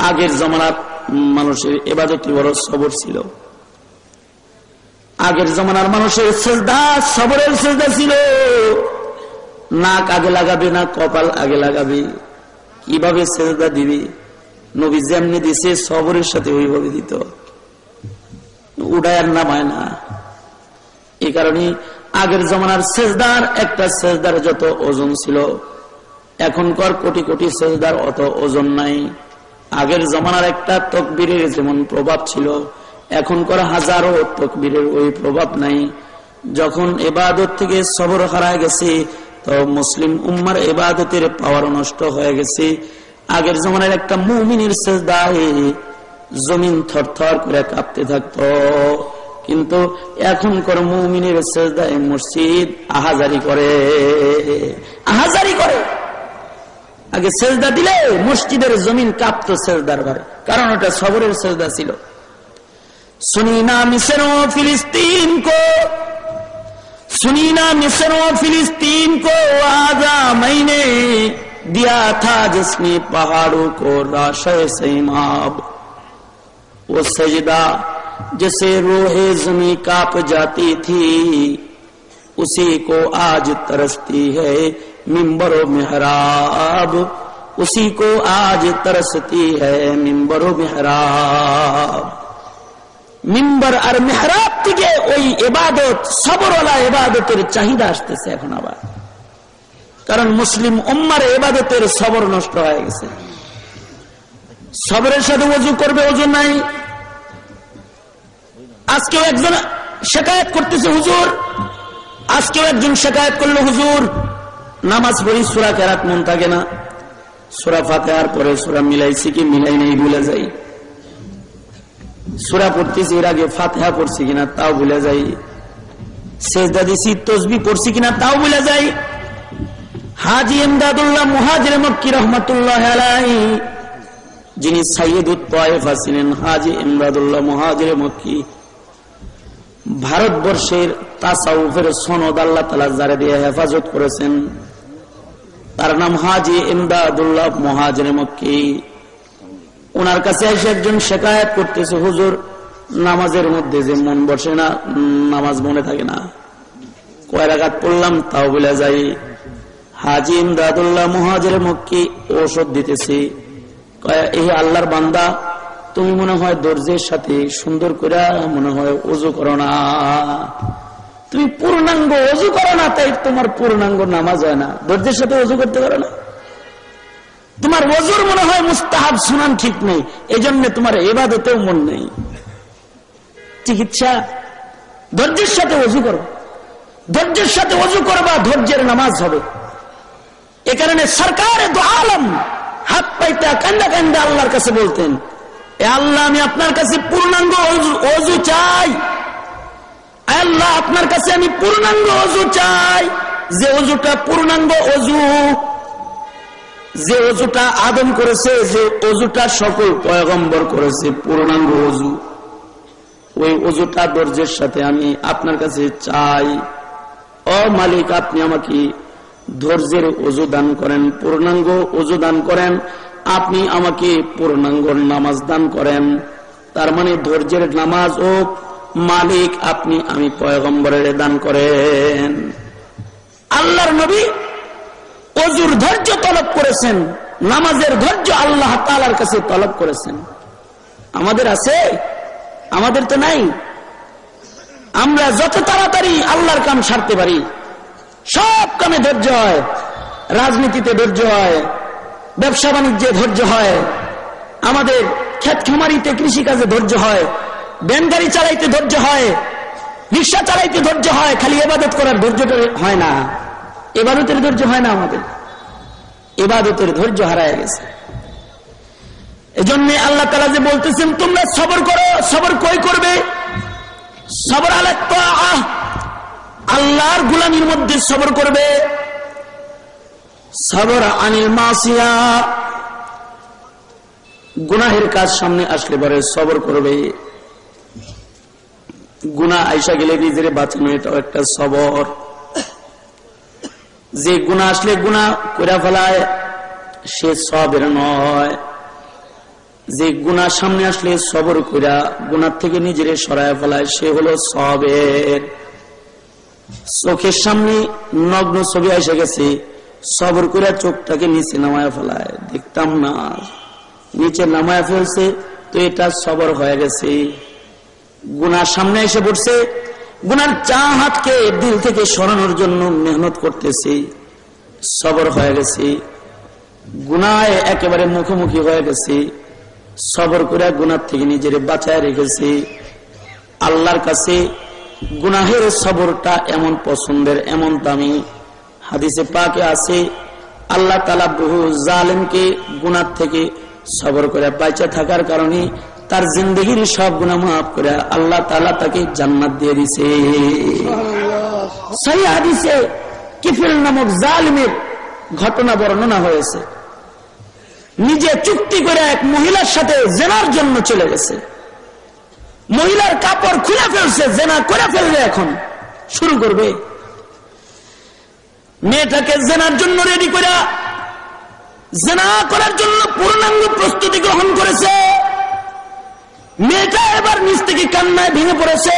আগের জমানার মানুষের ইবাদতই বড় সবর ছিল। আগের জমানার মানুষের সিজদা সবরের সিজদা ছিল। নাক আগে লাগাবে না, কপাল আগে লাগাবে। কিভাবে সিজদা দিবে? নবী যেমনি দিছে সবরের সাথে ওইভাবে দিত, উঠায় আর নামায় না। এই কারণে আগের জমানার সিজদার একটা সিজদার যত ওজন ছিল, এখনকার কোটি কোটি সিজদার অত ওজন নাই। আগের জমানার একটা তাকবীরের যেমন প্রভাব ছিল, এখনকার হাজারো তাকবীরের ওই প্রভাব নাই। যখন ইবাদত থেকে সবর হারায় গেছে, তো মুসলিম উম্মার ইবাদতের পাওয়ার নষ্ট হয়ে গেছে। আগের জমানার একটা মুমিনের সিজদায় জমিন থরথর করে কাঁপতে থাকতো, কিন্তু এখনকার মুমিনের সিজদায় মসজিদ আহাজারি করে, আহাজারি করে। আগে সিজদা দিলে মসজিদের জমিন কাঁপতো সিজদার ভরে, কারণ ওটা সবরের সিজদা ছিল। सुनी ना मिस्र और फिलिस्तीन को, सुनी ना मिस्र और फिलिस्तीन को, आजा मैंने दिया था जिसने पहाड़ों को राशे सैमाब। वो सजदा जिसे रोहे जमी कांप जाती थी, उसी को आज तरसती है मिंबर व मेहराब। उसी को आज तरसती है मिंबर व मेहराब। মিম্বার আর মেহরাব থেকে ওই ইবাদত, সবরওয়ালা ইবাদতের চাহিদা আসতেছে এখন আবার। কারণ মুসলিম উম্মার ইবাদতের সবর নষ্ট হয়ে গেছে। সবরের সাথে ওযু করবে, ওযু নাই। আজকেও একজন শিকায়ত করতেছে, হুজুর, আজকেও একজন শিকায়ত করলো, হুজুর নামাজ পড়ি সূরা কেরাত মন থাকে না, সূরা ফাতিহার পরে সূরা মিলাইছি কি মিলাই নাই ভুলে যাই। সূরা পড়তেছি, এর আগে ফাতিহা পড়ছি কিনা তাও ভুলে যাই, সেজদা দিছি, তাসবিহ পড়ছি কিনা তাও ভুলে যাই। হাজী ইমদাদুল্লাহ মুহাজির মক্কি রহমাতুল্লাহ আলাইহি, যিনি সাইয়্যিদুত তায়েফা ছিলেন, হাজী ইমদাদুল্লাহ মুহাজির মক্কি, ভারতবর্ষের তাসাউফের সনদ আল্লাহ তাআলা যারে দিয়ে হেফাজত করেছেন, তার নাম হাজী ইমদাদুল্লাহ মুহাজির মক্কি। ওনার কাছে এসে একজন শিকায়াত করতেছে, হুজুর নামাজের মধ্যে যে মন বসে না, নামাজ মনে থাকে না, কয় রাকাত পড়লাম তাও বলে যাই। হাজী ইমদাদুল্লাহ মুহাজির মক্কি ঔষধ দিতেছে, কয় এই আল্লাহর বান্দা, তুমি মনে হয় ধৈর্যের সাথে সুন্দর করে মনে হয় ওযু করো না, তুমি পূর্ণাঙ্গ ওযু করো না, তাই তোমার পূর্ণাঙ্গ নামাজ হয় না। ধৈর্যের সাথে ওযু করতে পারো না, তোমার ওযুর মনে হয় মুস্তাহাব সুনান ঠিক নেই, এজন্য তোমার ইবাদতেও মন নেই। চিকিৎসা, ধৈর্যের সাথে ওযু করো, ধৈর্যের সাথে ওযু করবা, ধৈর্যের নামাজ হবে। এ কারণে সরকারে দু আলম হাত পাইতে কান্দা কান্দা আল্লাহর কাছে বলতেন, এ আল্লাহ, আমি আপনার কাছে পূর্ণাঙ্গ ওযু চাই, আল্লাহ আপনার কাছে আমি পূর্ণাঙ্গ ওযু চাই, যে ওযুটা পূর্ণাঙ্গ ওযু, যে ওযুটা আদম করেছে, যে ওযুটা সকল পয়গম্বর করেছে, পূর্ণাঙ্গ ওযু, ওই ওযুটা ধৈর্যের সাথে আমি আপনার কাছে চাই। ও মালিক, আপনি আমাকে ধৈর্যের ওযু দান করেন, পূর্ণাঙ্গ ওযু দান করেন, আপনি আমাকে পূর্ণাঙ্গ নামাজ দান করেন। তার মানে ধৈর্যের নামাজ ও মালিক আপনি, আমি পয়গম্বরের দান করেন। আল্লাহর নবী ওযুর ধৈর্য তলব করেছেন, নামাজের ধৈর্য আল্লাহ তাআলার কাছে তলব করেছেন। আমাদের আছে? আমাদের তো নাই। আমরা যত তাড়াতাড়ি আল্লাহর কাম সারতে পারি, সব কামে ধৈর্য হয়, রাজনীতিতে ধৈর্য হয়, ব্যবসা বাণিজ্যে ধৈর্য হয়, আমাদের ক্ষেত খামারিতে কৃষিকাজে ধৈর্য হয়, ভ্যান গাড়ি চালাইতে ধৈর্য হয়, রিক্সা চালাইতে ধৈর্য হয়, খালি ইবাদত করার ধৈর্যটা হয় না, ইবাদতের ধৈর্য হয় না। আমাদের ইবাদতের ধৈর্য হারায় গেছে। এজন্য আল্লাহ তাআলা যে বলতেছেন তোমরা সবর করো, সবর কই করবে? সবর আলা তাআহ, আল্লাহর গোলামির মধ্যে সবর করবে। সবর আনিল মাসিয়া, গুনাহের কাজ সামনে আসলে পরে সবর করবে। গুনাহ আইসা গেলে নিজের বাঁচানো, এটাও একটা সবর। যে গুনাহ আসলে গুনাহ কইরা ফেলায়, সে সবের নয়। যে গুনাহ সামনে আসলে সবর কইরা গুনাহ থেকে নিজের সরায় ফেলায়, সে হলো সবের। চোখের সামনে নগ্ন ছবি এসে গেছে, সবর করে চোখটাকে নিচে নামায় ফেলায়, দেখতাম না, নিচে নামায় ফেলছে, তো এটা সবর হয়ে গেছে। গুনার সামনে এসে পড়ছে, গুনার চাহাতকে দিল থেকে সরানোর জন্য মেহনত করতেছে, সবর হয়ে গেছে। গুনায় একেবারে মুখোমুখি হয়ে গেছে, সবর করে গুনার থেকে নিজের বাঁচায় রেখেছে। আল্লাহর কাছে গুনাহের সবরটা এমন পছন্দের, এমন দামি। হাদিসে পাকে আছে, আল্লাহ তাআলা বহু জালেমকে গুনাহ থেকে সবর করে বাঁচা থাকার কারণে তার জিন্দেগির সব গুনাহ মাফ করে আল্লাহ তাআলা তাকে জান্নাত দিয়ে দিয়েছে। সহিহ হাদিসে কিফিল নামক জালিমের ঘটনা বর্ণনা হয়েছে। নিজে চুক্তি করে এক মহিলার সাথে জেনার জন্য চলে গেছে, মহিলার কাপড় খুলে ফেলছে, জেনা করে ফেলবে, এখন শুরু করবে। মেয়েটাকে জেনার জন্য রেডি করে, জেনা করার জন্য পূর্ণাঙ্গ প্রস্তুতি গ্রহণ করেছে। মেয়েটা এবার নিজ থেকে কান্নায় ভেঙে পড়েছে।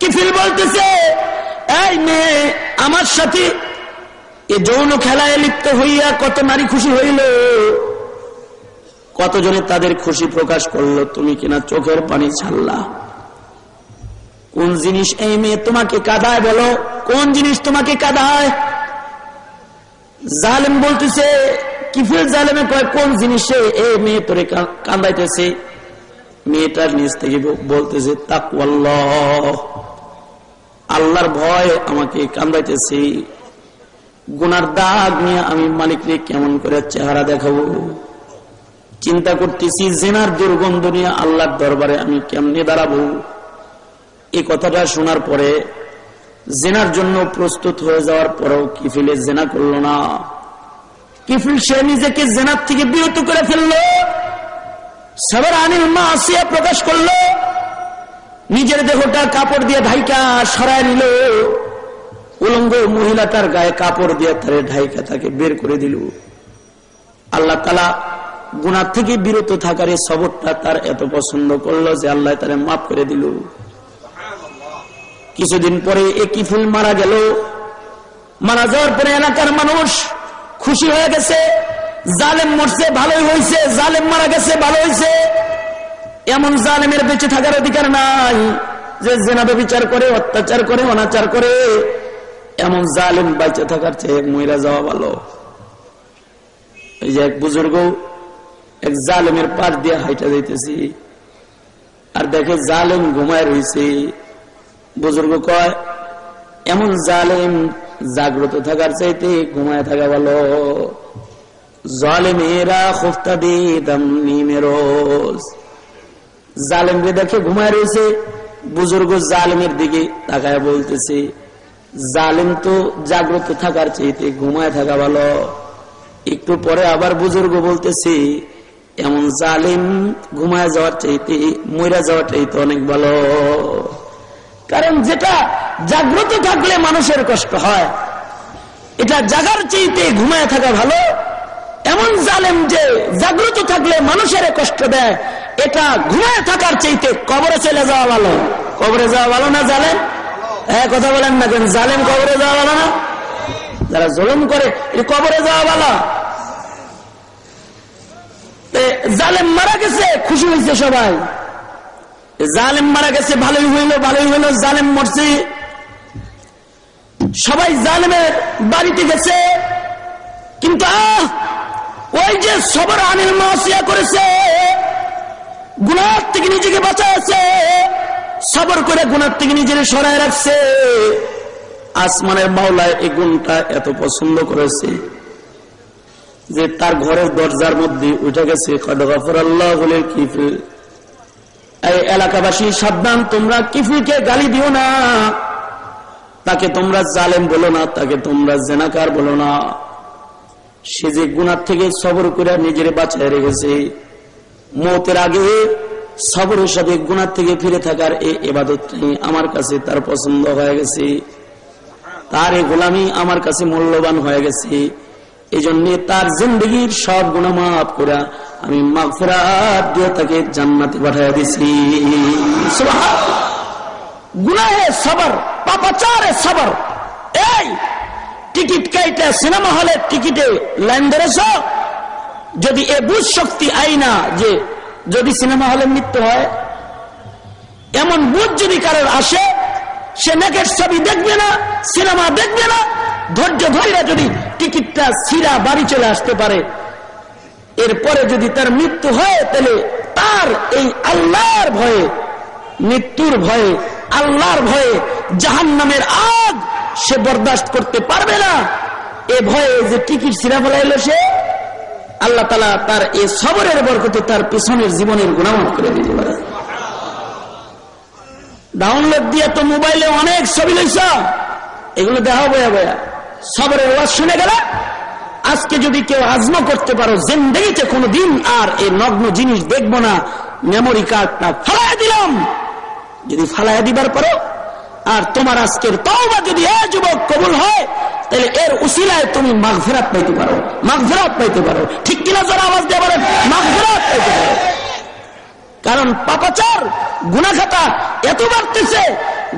কিফিল বলতেছে, এই মেয়ে, আমার সাথে এ যৌন খেলায় লিপ্ত হইয়া কত নারী খুশি হইল, কতজনে তাদের খুশি প্রকাশ করলো, তুমি কিনা চোখের পানি ছাড়লা। কোন জিনিস এই মেয়ে তোমাকে কাঁদায়? বলো, কোন জিনিস তোমাকে কাঁদায়? জালেম বলতেছে, কিফিল জালেমে কয়, কোন জিনিসে এই মেয়ে তোরে কাঁদাইতেছে? মেয়েটার নিজ থেকে বলতেছে, তাকওয়াল্লাহ, আল্লাহর ভয় আমাকে কাঁদাইতেছে। গুনার দাগ নিয়ে আমি মালিককে কেমন করে চেহারা দেখাবো? চিন্তা করতেছি জেনার দুর্গন্ধ নিয়ে আল্লাহর দরবারে আমি কেমনে দাঁড়াবো। এই কথাটা শোনার পরে জেনার জন্য প্রস্তুত হয়ে যাওয়ার পরেও কিফিলে জেনা করলো না। কিফিল সে নিজেকে জেনার থেকে বিরত করে ফেললো, সবার আনিল মাসিয়া প্রকাশ করলো, নিজের দেহটা কাপড় দিয়ে ঢাইকা সরায় নিল। উলঙ্গ মহিলা তার গায়ে কাপড় দিয়ে তারে ঢাইকা তাকে বের করে দিল। আল্লাহ তাআলা গুনাহ থেকে বিরত থাকার এই সবরটা তার এত পছন্দ করলো যে আল্লাহ তারে মাফ করে দিল। কিছুদিন পরে এই কিফিল মারা গেল। মারা যাওয়ার পরে এলাকার মানুষ খুশি হয়ে গেছে, জালেম মরছে ভালোই হয়েছে, জালেম মারা গেছে ভালো হয়েছে। এমন জালেমের বেঁচে থাকার অধিকার নাই যে জেনা ব্যভিচার করে, অত্যাচার করে, অনাচার করে। এমন জালেম বেঁচে থাকার চেয়ে মইরা যাওয়া ভালো। এই যে এক বুজুর্গ এক জালেমের পাশ দিয়ে হাইটা যাইতেছি, আর দেখে জালেম ঘুমায় রয়েছে। বুজুর্গ কয়, এমন জালেম জাগ্রত থাকার চাইতে ঘুমায় থাকা ভালো। জালেমেরা খুফতা দি দামনি মেরোজ। জালেমকে দেখে ঘুমায় রয়েছে। বুজুর্গ জালেমের দিকে তাকায় বলতেছে, জালেম তো জাগ্রত থাকার চাইতে ঘুমায় থাকা ভালো। একটু পরে আবার বুজুর্গ বলতেছে, এমন জালেম ঘুমায় যাওয়ার চাইতে মইরা যাওয়ার চাইতে অনেক ভালো। কারণ যেটা জাগ্রত থাকলে মানুষের কষ্ট হয়, এটা জাগার চাইতে ঘুমায় থাকা ভালো। এমন জালেম যে জাগ্রত থাকলে মানুষের কষ্ট দেয়, এটা ঘুমায় থাকার চাইতে কবরে চলে যাওয়া ভালো। কবরে যাওয়া ভালো না জালেম? হ্যাঁ, কথা বলেন না কেন? জালেম কবরে যাওয়া ভালো না? যারা জুলুম করে কবরে যাওয়া ভালো। জালেম মারা গেছে, খুশি হয়েছে সবাই। জালেম মারা গেছে, ভালোই হইল, ভালোই হইল। জালেম মরছে, সবাই জালেমের বাড়িতে গেছে। কিন্তু ওই যে সবর আনিল মাসিয়া করেছে, গুনাহ থেকে নিজেকে বাঁচাচ্ছে, সবর করে গুনাহ থেকে নিজের সরায় রাখছে, আসমানের মাওলা এই গুণটা এত পছন্দ করেছে যে তার ঘরের দরজার মধ্যে উঠে গেছে, কদ গফরাল্লাহু লিল কিফিল। এই এলাকাবাসী সাবধান, তোমরা কিফিলকে গালি দিও না, তাকে তোমরা জালেম বলো না, তাকে তোমরা জেনাকার বলো না। সে যে গুনাহ থেকে সবর করে নিজের বাঁচায় রেখেছে, মওতের আগে সবরের সাথে গুনাহ থেকে ফিরে থাকার এই ইবাদতটি আমার কাছে তার পছন্দ হয়ে গেছে, তার এই গোলামি আমার কাছে মূল্যবান হয়ে গেছে। এই জন্য তার জিন্দগির সব গুনাহ মাফ করে আমি মাগফিরাত দিয়ে তাকে জান্নাতে পাঠিয়ে দিছি। সুবহানাল্লাহ। গুনাহে সবর, পাপাচারে সবর। এই টিকিট কাইটা সিনেমা হলে টিকিটে লাইন ধরেছ, যদি এ বুঝ শক্তি আইনা যে যদি সিনেমা হলে মৃত্যু হয়, এমন বুঝ যদি কারোর আসে, সে নেকের ছবি দেখবে না, সিনেমা দেখবে না, ধৈর্য ধৈর্য যদি টিকিটটা ছিঁড়া বাড়ি চলে আসতে পারে, এরপরে যদি তার মৃত্যু হয়, তাহলে তার এই আল্লাহর ভয়ে, মৃত্যুর ভয়ে, আল্লাহর ভয়ে জাহান্নামের আগ সে বরদাস্ত করতে পারবে না। এ ভয়ে যে টিকিট ছিঁড়া ফেলাইলো সে, আল্লাহ তাআলা তার এই সবরের বরকতে তার পিছনের জীবনের গুনাহ মাফ করে দিতে পারে। ডাউনলোড দিয়ে তো মোবাইলে অনেক ছবি লইছ, এগুলো দেখা বয়া বয়া সবরের ওয়াজ শুনে গেল। আজকে যদি কেউ আজমা করতে পারো জিন্দেগিতে কোনোদিন আর এই নগ্ন জিনিস দেখবো না, মেমোরি কার্ডটা ফালাইয়া দিলাম, যদি ফালাইয়া দিবার পারো, আর তোমার আজকের তওবা যদি এ যুবক কবুল হয়, তাহলে এর উসিলায় তুমি মাগফিরাত পাইতে পারো, মাগফিরাত পাইতে পারো। ঠিক কিনা? যারা আওয়াজ দিয়ে বলেন মাগফিরাত পাইতে পারো। কারণ পাপাচার গুনাহ খাতা এত বাড়তেছে,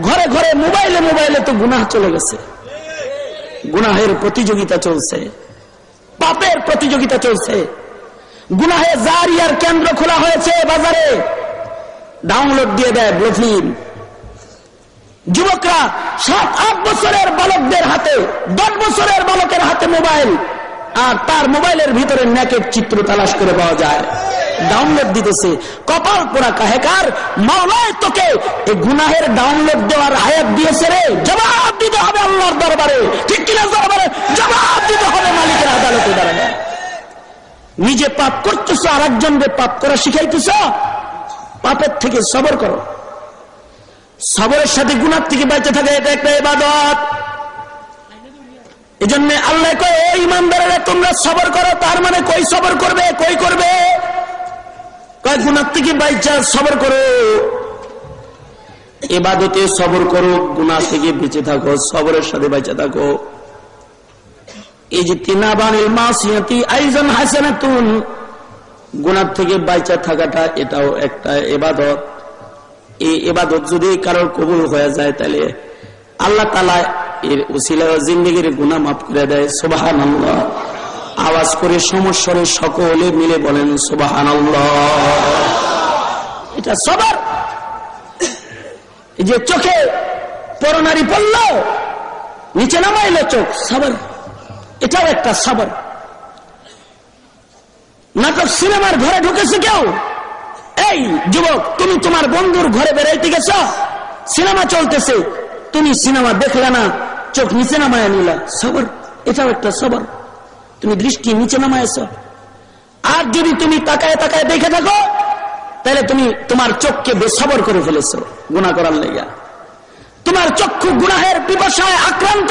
ঘরে ঘরে মোবাইলে মোবাইলে তো গুনাহ চলে গেছে। গুনাহের প্রতিযোগিতা চলছে, পাপের প্রতিযোগিতা চলছে। গুনাহে জারিয়ার কেন্দ্র খোলা হয়েছে বাজারে, ডাউনলোড দিয়ে দেয় ব্লু ফিল্ম। যুবকরা 7-8 বছরের বালকদের হাতে, 10 বছরের বালকের হাতে মোবাইল, আর তার মোবাইলের ভিতরে নেকেড চিত্র তালাশ করে পাওয়া যায়, ডাউনলোড দিতেছে। কপাল পোড়া কাহেকার, মাওলায় তোকে এই গুনাহের ডাউনলোড দেওয়ার আয়াত দিয়েছে রে, জবাব দিতে হবে আল্লাহর দরবারে। ঠিক কিনা? দরবারে জবাব দিতে হবে মালিকের আদালতে দাঁড়ানো। নিজে পাপ করতেছ, আর একজনকে পাপ করা শিখাইতেছ। পাপের থেকে সবর করো। সবরের সাথে গুনাহ থেকে বেঁচে থাকে, এটা একটা ইবাদত। এজন্য আল্লাহ কয়, ও ঈমানদারেরা তোমরা সবর করো। তার মানে কই সবর করবে, কই করবে? কয় গুনাহ থেকে বেঁচে সবর করো। ইবাদতে সবর করো, গুনাহ থেকে বেঁচে থাকো, সবরের সাথে বেঁচে থাকো। এই যে তিনাবানিল মাসিয়াতি আইজান হাসানাতুন, গুনাহ থেকে বেঁচে থাকাটা এটাও একটা ইবাদত। এই ইবাদত যদি কারোর কবুল হয়ে যায়, তাহলে আল্লাহ তাআলা এর উসিলায় জিন্দেগির গুনাহ মাফ করে দেয়। সুবহানাল্লাহ। আওয়াজ করে সমস্বরে সকলে মিলে বলেন সুবহানাল্লাহ। এটা সবর। এই যে চোখে পরনারী পড়ল, নিচে নামাইলো চোখ, সবর। এটাও একটা সবর। নাটক সিনেমার ঘরে ঢুকেছে কেউ, এই যুবক তুমি তোমার বন্ধুর ঘরে বেড়াইতে গেছ, সিনেমা চলতেছে, তুমি সিনেমা দেখলে না, চোখ নিচে নামায় নিলা, সবর। এটাও একটা সবর। তুমি দৃষ্টি নিচে নামায়ছ। আর যদি তুমি তাকায় তাকায় দেখে থাকো, তাহলে তুমি তোমার চোখকে বেসবর করে ফেলেছ গুনাহ করার লেগা। তোমার চক্ষু গুনাহের পিপাসায় আক্রান্ত,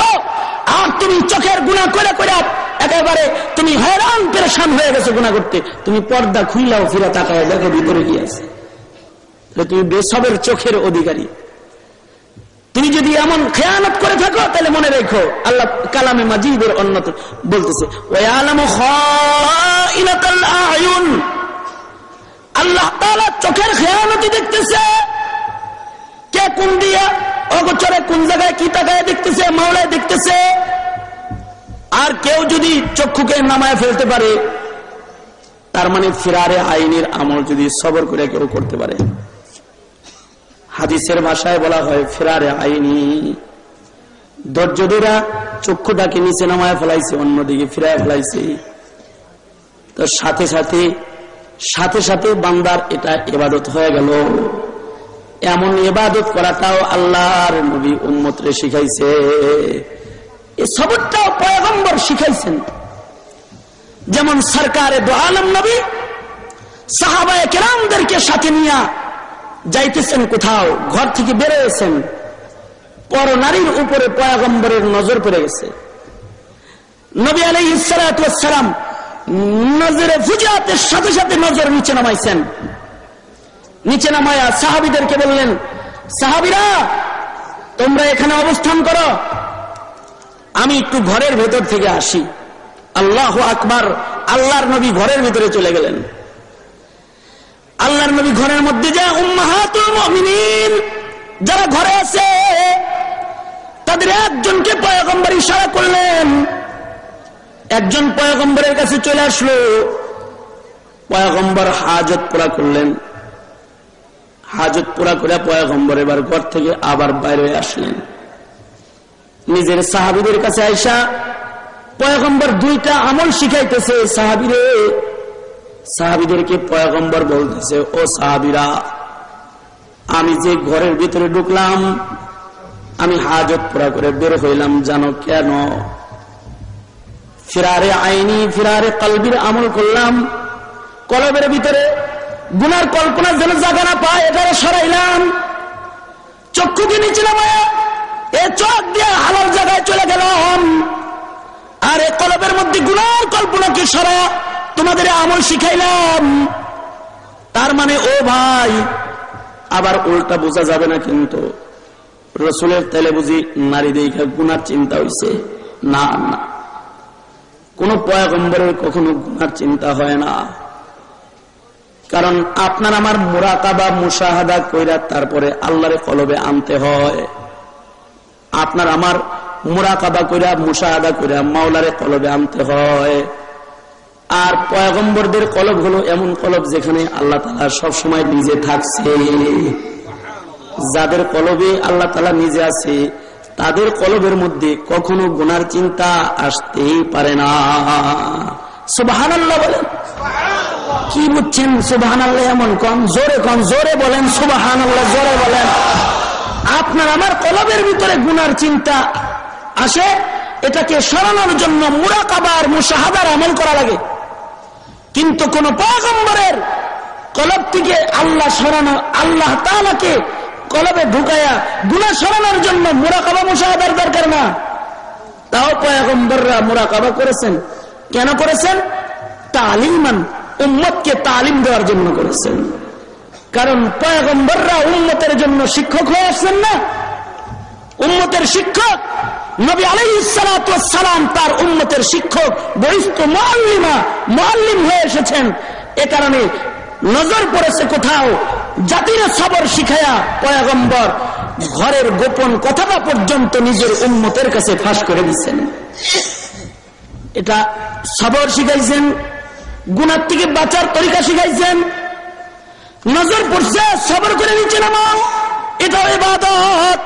আর তুমি চোখের গুনাহ করে করে একেবারে তুমি হয়রান পেরেশান হয়ে গেছো গুনাহ করতে। তুমি পর্দা খুইলাও ফিরে তাকায় দেখো ভিতরে কি আছে। তুমি বেসবের চোখের অধিকারী। তুমি যদি এমন খেয়ানত করে থাকো, তাহলে মনে রেখো আল্লাহ কালামে মাজিদের অন্যতম বলতেছে, ওয়ালামু খাইনাতাল আয়ুন, আল্লাহ তাআলা চোখের খেয়ানতি দেখতেছে। কে কোন দিয়া অগোচরে কোন জায়গায় কি তাকায় দেখতেছে, মাওলায় দেখতেছে। আর কেউ যদি চক্ষুকে নামায় ফেলতে পারে, তার মানে ফিরারে আইনের আমল যদি সবর করে কেউ করতে পারে। হাদিসের ভাষায় বলা হয় ফিরারে আইনি। ধৈর্য ধরে চক্ষুটাকে নিচে নামায় ফেলাইছে, অন্যদিকে ফিরায় ফেলাইছে। তো সাথে সাথে সাথে বান্দার এটা ইবাদত হয়ে গেল। এমন ইবাদত করাটাও আল্লাহর নবী উম্মতরে শিখাইছে। এই সবরটাও পয়গম্বর শিখাইছেন। যেমন সরকারে দো আলম নবী সাহাবায়ে কেরামদেরকে সাথে নিয়ে যাইতেছেন, কোথাও ঘর থেকে বেরোয়েছেন, পর নারীর উপরে পয়গম্বরের নজর পড়ে গেছে। নবী আলাইহিস সালাতু ওয়াস সালাম নজরে ফুজাতের সাথে সাথে নজর নিচে নামাইছেন। নিচে নামায়া সাহাবীদেরকে বললেন, সাহাবীরা তোমরা এখানে অবস্থান করো, আমি একটু ঘরের ভেতর থেকে আসি। আল্লাহু আকবার। আল্লাহর নবী ঘরের ভিতরে চলে গেলেন। আল্লাহর নবী ঘরের মধ্যে যায়, উম্মাহাতুল মুমিনিন যারা ঘরে আছে তাদের একজনকে পয়গম্বর ইশারা করলেন। একজন পয়গম্বরের কাছে চলে আসলো। পয়গম্বর হাজত পুরা করলেন। হাজত পুরা করে পয়গম্বর এবার ঘর থেকে আবার বাইরে আসলেন। নিজের সাহাবীদের কাছে আইসা পয়গম্বর দুইটা আমল শিখাইতেছে সাহাবীদেরকে। পয়গম্বর বলতেছে, ও সাহাবীরা, আমি যে ঘরের ভিতরে ঢুকলাম, আমি হাজত পুরা করে বের হইলাম, জানো কেন? ফিরারে আইনি, ফিরারে কলবির আমল করলাম। কলবের ভিতরে গুনার কল্পনা যেন জায়গা না পায়, এটা সরাইলাম। চক্ষুকে নিচে নামায় এ চোখ দিয়ে হালাল জায়গায় চলে গেলাম। আর এ কলবের মধ্যে গুনার কল্পনাকে সরা তোমাদের আমল শিখাইলাম। তার মানে ও ভাই, আবার উল্টা বোঝা যাবে না কিন্তু রসুলের তেলে বুঝি নারী দেখা গুনার চিন্তা হইছে? না না, কোন পয়গম্বরের কখনো গুনার চিন্তা হয় না। কারণ আপনার আমার মুরাকাবা মুশাহাদা কইরা তারপরে আল্লাহরে কলবে আনতে হয়। আপনার আমার মুরাকাবা কইরা মুশাহাদা কইরা মাওলারে কলবে আনতে হয়। আর পয়গম্বরদের কলব হলো এমন কলব যেখানে আল্লাহ তাআলা সব সময় নিজে থাকছে। যাদের কলবে আল্লাহ তাআলা নিজে আছে, তাদের কলবের মধ্যে কখনো গুনার চিন্তা আসতেই পারে না। সুবহানাল্লাহ বলেন। কি বুঝছেন সুবহানাল্লাহ? এমন কম জোরে বলেন সুবহানাল্লাহ, জোরে বলেন। আপনার আমার কলবের ভিতরে গুনার চিন্তা আসে, এটাকে সরানোর জন্য মুরাকাবার মুশাহাদার আমল করা লাগে। কিন্তু কোন পয়গম্বরের কলব থেকে আল্লাহ সরানো, আল্লাহ তাআলাকে কলবে ঢুকায়া গুনাহ সরানোর জন্য মুরাকাবা মুশাহাদার দরকার না। তাও পয়গম্বররা মুরাকাবা করেছেন। কেন করেছেন? তালিমান, উম্মতকে তালিম দেওয়ার জন্য করেছেন। কারণ পয়গম্বররা উম্মতের জন্য শিক্ষক হয়ে আসছেন না। উম্মতের শিক্ষক নবী আলাইহিস সালাতু ওয়াস সালাম তার উম্মতের শিক্ষক, বরিষ্ঠ মুআল্লিম হয়ে এসেছেন। এ কারণে নজর পড়েছে কোথাও জাতির সবর শিখায়া পয়গম্বর ঘরের গোপন কথাটা পর্যন্ত নিজের উম্মতের কাছে ফাঁস করে দিচ্ছেন। এটা সবর শিখাইছেন, গুনাহ থেকে বাঁচার তরিকা শিখাইছেন। নজর পড়ছে সবর করে নিচে নামাও, এটা ইবাদত।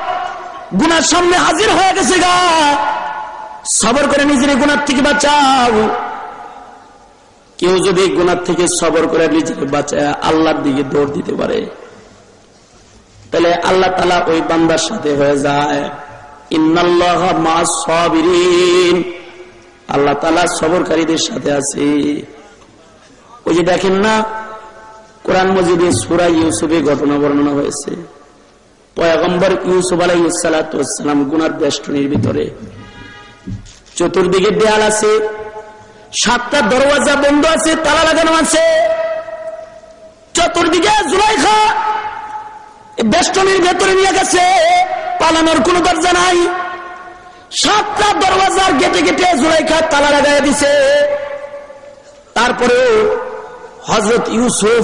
গুনার সামনে হাজির হয়ে গেছে গা, সবর করে নিজের গুনার থেকে বাঁচাও। কেউ যদি গুনার থেকে সবর করে নিজেকে বাঁচায় আল্লাহর দিকে দৌড় দিতে পারে, তাহলে আল্লাহ তাআলা ওই বান্দার সাথে হয়ে যায়। ইন্নাল্লাহা মা'আস সাবিরিন, আল্লাহ তাআলা সবরকারীদের সাথে আছে। ওই যে দেখেন না, কোরআন মজিদে সূরা ইউসুফে ঘটনা বর্ণনা হয়েছে। পয়গম্বর ইউসুফ আলাইহিস সালাতু ওয়াস সালাম গুনার বেষ্টনীর ভিতরে, চতুর্দিকে দেয়াল আছে, 7টা দরওয়াজা বন্ধ আছে, তালা লাগানো আছে। চতুর্দিকে জুলাইখা বেষ্টনীর ভেতরে নিয়ে গেছে, পালানোর কোন দরজা নাই। 7টা দরওয়াজার গেটে গেটে জুলাইখা তালা লাগাই দিছে। তারপরে হযরত ইউসুফ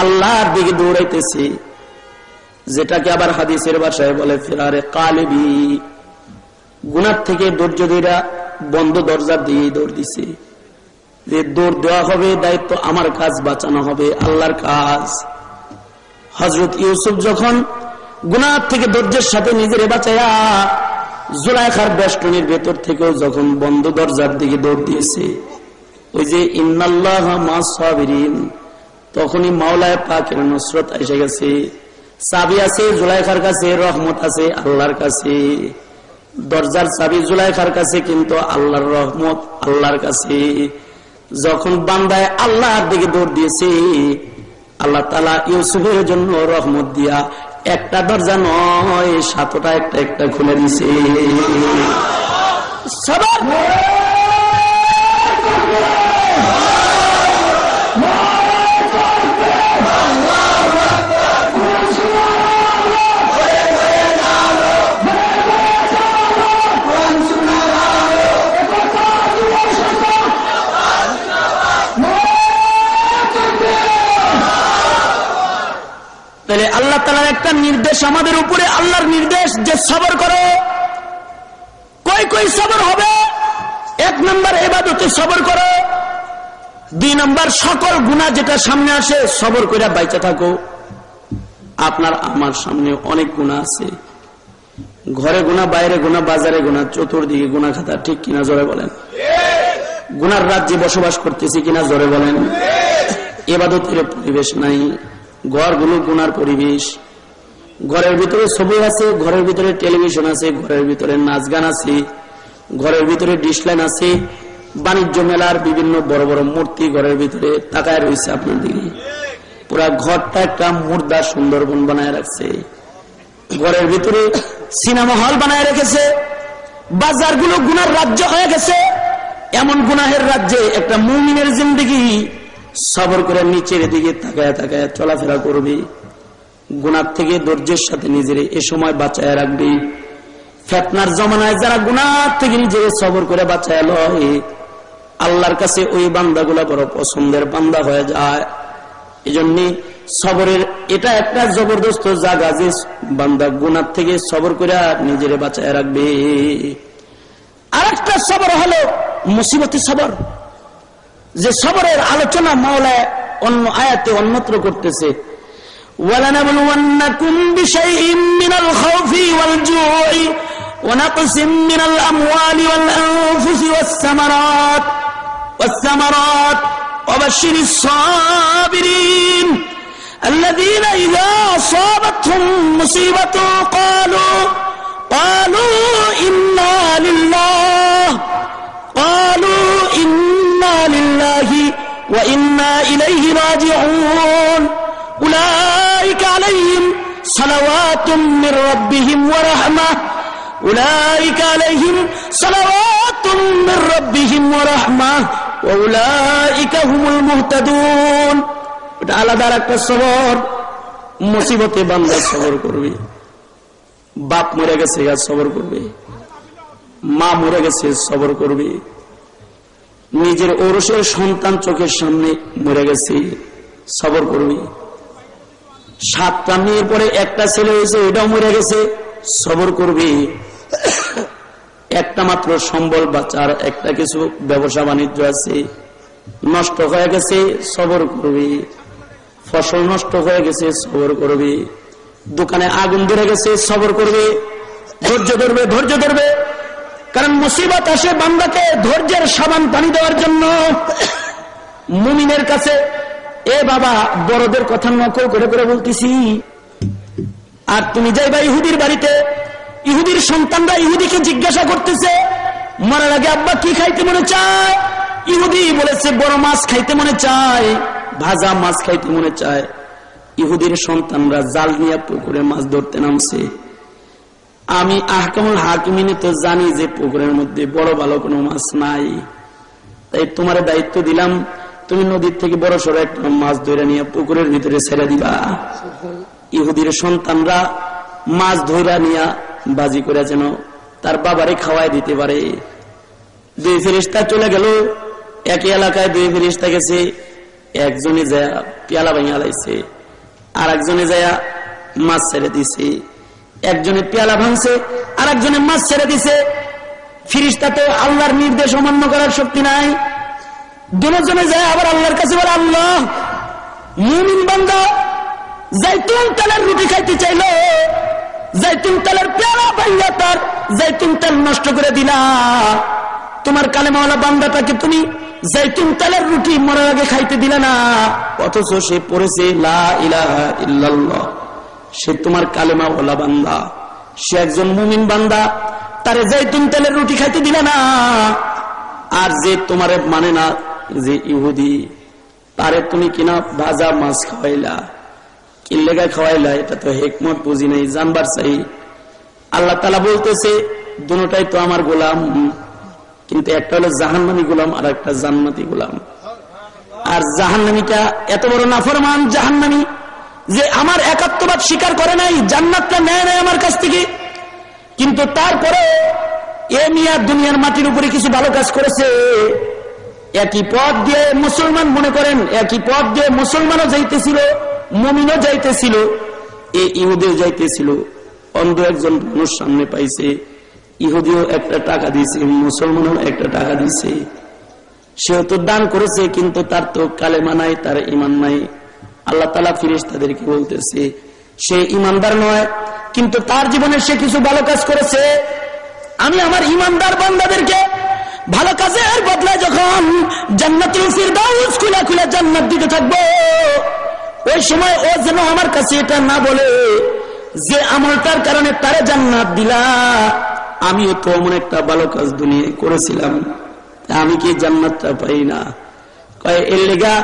আল্লাহর দিকে দৌড়াইতেছে, যেটাকে আবার হাদিসের ভাষায় বলে ফিরারে কালিবি। গুনার থেকে ধৈর্য ধরে বন্ধ দরজা দিয়ে দৌড় দিছে, যে দৌড় দেওয়া হবে, দায়িত্ব আমার, কাজ বাঁচানো হবে আল্লাহর কাজ। হযরত ইউসুফ যখন গুনার থেকে ধৈর্যের সাথে নিজের বাঁচায়া জুলাইখার বেষ্টনীর ভেতর থেকেও যখন বন্ধ দরজার দিকে দৌড় দিয়েছে, ওই যে ইন্নাল্লাহা মা'আস সাবিরিন, তখনই মাওলায়ে পাকের নুসরত এসে গেছে। চাবি আছে জুলাইখার কাছে, রহমত আছে আল্লাহর কাছে। দরজার চাবি জুলাইখার কাছে, কিন্তু আল্লাহর রহমত আল্লাহর কাছে। যখন বান্দায় আল্লাহর দিকে দৌড় দিয়েছে, আল্লাহ তাআলা ইউসুফের জন্য রহমত দিয়া একটা দরজা নয় 7টা একটা একটা খুলে দিয়েছে। সবার তাহলে আল্লাহ তাআলার একটা নির্দেশ আমাদের উপরে, আল্লাহর নির্দেশ যে সবর করো। কই কই সবর হবে? 1 নম্বর ইবাদতে সবর করো। 2 নম্বর সকল গুনাহ যেটা সামনে আসে সবর করে বাইচা থাকো। আপনার আমার সামনে অনেক গুনাহ আছে, ঘরে গুনাহ, বাইরে গুনাহ, বাজারে গুনাহ, চতুর্দিকে গুনাহ খাতা, ঠিক কিনা জোরে বলেন? গুনার রাজ্যে বসবাস করতেছি কিনা জোরে বলেন? ইবাদতের পরিবেশ নাই, ঘরগুলো গুনার পরিবেশ। ঘরের ভিতরে ছবি আছে, ঘরের ভিতরে টেলিভিশন আছে, ঘরের ভিতরে নাচ গান আছে, ঘরের ভিতরে ডিসলাইন আছে, বাণিজ্য মেলার বিভিন্ন বড় বড় মূর্তি ঘরের ভিতরে তাকায় রয়েছে আপনার দিকে। পুরা ঘরটা একটা মুর্দা সুন্দরবন বানায় রাখছে। ঘরের ভিতরে সিনেমা হল বানায় রেখেছে। বাজারগুলো গুনার রাজ্য হয়ে গেছে। এমন গুনাহের রাজ্যে একটা মুমিনের জিন্দেগি সবর করে নিচের দিকে তাকায় তাকায় চলাফেরা করবে। গুনার থেকে ধৈর্যের সাথে নিজের এ সময় বাঁচায় রাখবে। ফিতনার জমানায় যারা গুনার থেকে নিজের সবর করে বাঁচায় লয়, আল্লাহর কাছে ওই বান্দাগুলা বড় পছন্দের বান্দা হয়ে যায়। এজন্য সবরের এটা একটা জবরদস্ত জায়গা, যে বান্দা গুনার থেকে সবর করে নিজের বাঁচায় রাখবে। আরেকটা সবর হলো মুসিবতের সবর, যে সবরের আলোচনা মাওলা অন্য আয়াতে অন্যত্র করতেছে। وَلَنَبْلُوَنَّكُمْ بِشَيْءٍ مِّنَ الْخَوْفِ وَالْجُوعِ وَنَقْصٍ مِّنَ الْأَمْوَالِ وَالْأَنفُسِ وَالثَّمَرَاتِ وَبَشِّرِ الصَّابِرِينَ الَّذِينَ إِذَا أَصَابَتْهُم مُّصِيبَةٌ قَالُوا إِنَّا لِلَّهِ ওয়া ইন্না ইলাইহি রাজিউন উলাইকা আলাইহিম সালাওয়াতুম মির রাব্বিহিম ওয়া রাহমাহ উলাইকা আলাইহিম সালাওয়াতুম মির রাব্বিহিম ওয়া রাহমাহ ওয়া উলাইকা হুমুল মুহতাদুন। এটা আলাদা একটা সবর। মুসিবতে বান্দা সবর করবে, বাপ মরে গেছে সবর করবে, মা মরে গেছে সবর করবে, নিজের ঔরসের সন্তান চোখের সামনে মরে গেছে সবর করবে, 7টা মেয়ের পরে একটা ছেলে হয়েছে এটাও মরে গেছে সবর করবে, একটা মাত্র সম্বল বাচ্চার একটা কিছু ব্যবসা বাণিজ্য আছে নষ্ট হয়ে গেছে সবর করবে, ফসল নষ্ট হয়ে গেছে সবর করবে, দোকানে আগুন ধরে গেছে সবর করবে, ধৈর্য ধরবে, ধৈর্য ধরবে। কারণ মুসিবত আসে বান্দাকে ধৈর্যের সাবান পানি দেওয়ার জন্য। মুমিনের কাছে এ বাবা বড়দের কথা নকল করে করে বলতেছি। আর তুমি যাইবা ইহুদির বাড়িতে, ইহুদির সন্তানরা ইহুদিকে জিজ্ঞাসা করতেছে মরার আগে আব্বা কি খাইতে মনে চায়? ইহুদি বলেছে বড় মাছ খাইতে মনে চায়, ভাজা মাছ খাইতে মনে চায়। ইহুদির সন্তানরা জাল নিয়ে পুকুরে মাছ ধরতে নামছে। আমি আহকামুল হাকিমিনে তো জানি যে পুকুরের মধ্যে বড় ভালো কোনো মাছ নাই, তাই তোমার দায়িত্ব দিলাম তুমি নদীর থেকে বড় সড়ো একটা মাছ ধরে নিয়ে পুকুরের ভিতরে ছেড়ে দিবা। ইহুদির সন্তানরা মাছ ধরে নিয়ে বাজি করে যেন তার বাবারে খাওয়াই দিতে পারে। 2 ফেরেশতা চলে গেল, একই এলাকায় 2 ফেরেশতা গেছে। একজনে যায় পেয়ালা ভাঙিয়া লাইছে, আর একজনে যায় মাছ ছেড়ে দিছে। একজনে পেয়ালা ভাঙছে, আর একজনে মাছ ছেড়ে দিছে। ফেরেশতা তো আল্লাহর নির্দেশ অমান্য করার শক্তি নাই। দুজনে যায় আবার আল্লাহর কাছে বলে আল্লাহ মুমিন বান্দা জাইতুন তেলের রুটি খাইতে চাইলো, জাইতুন তেলের পেয়ালা ভাঙিয়া তার জাইতুন তেল নষ্ট করে দিলা। তোমার কালেমাওয়ালা বান্দাটাকে তুমি জাইতুন তেলের রুটি মরার আগে খাইতে দিলে না, অথচ সে পড়েছে লা ইলাহা ইল্লাল্লাহ। সে তোমার কালেমাওয়ালা বান্দা, সে একজন মুমিন বান্দা, তারে জাইতুন তেলের রুটি খাইতে দিলে না। আর যে তোমারে মানে না, যে ইহুদি, তারে তুমি কিনা ভাজা মাছ খাওয়াইলা। কি লেগা খাওয়াইলা? এটা তো হিকমত বুঝি নাই, জানবার চাই। আল্লাহ তাআলা বলতেছে দুটোটাই তো আমার গোলাম, কিন্তু একটা হলো জাহান্নামী গোলাম আর একটা জান্নাতি গোলাম। আর জাহান্নামীটা এত বড় নাফরমান জাহান্নামী যে আমার একাত্মবাদ স্বীকার করে নাই, জান্নাতটা নেয় নাই আমার কাছ থেকে, কিন্তু তারপরে এ মিয়া দুনিয়ার মাটির উপরে কিছু ভালো কাজ করেছে। একই পথ দিয়ে মুসলমান মনে করেন, একই পথ দিয়ে মুসলমানও যাইতেছিল, মুমিনও যাইতেছিল, এ ইহুদিও যাইতেছিল। অন্ধ একজন মানুষ সামনে পাইছে, ইহুদিও একটা টাকা দিয়েছে, মুসলমানও একটা টাকা দিয়েছে। সেও তো দান করেছে, কিন্তু তার তো কালেমা নাই, তার ঈমান নাই। আল্লাহ তাআলা ফেরেশতাদেরকে বলতেছে সে ঈমানদার নয়, কিন্তু তার জীবনে সে কিছু ভালো কাজ করেছে। আমি আমার ঈমানদার বান্দাদেরকে ভালো কাজের বদলায় যখন জান্নাতুল ফিরদাউস খুলে খুলে জান্নাত দিতে থাকবো, ওই সময় ও যেন আমার কাছে এটা না বলে যে আমলটার কারণে তারে জান্নাত দিলা, আমিও তো এমন একটা ভালো কাজ দুনিয়ায় করেছিলাম, আমি কি জান্নাতটা পাই না? কয় এর লেগা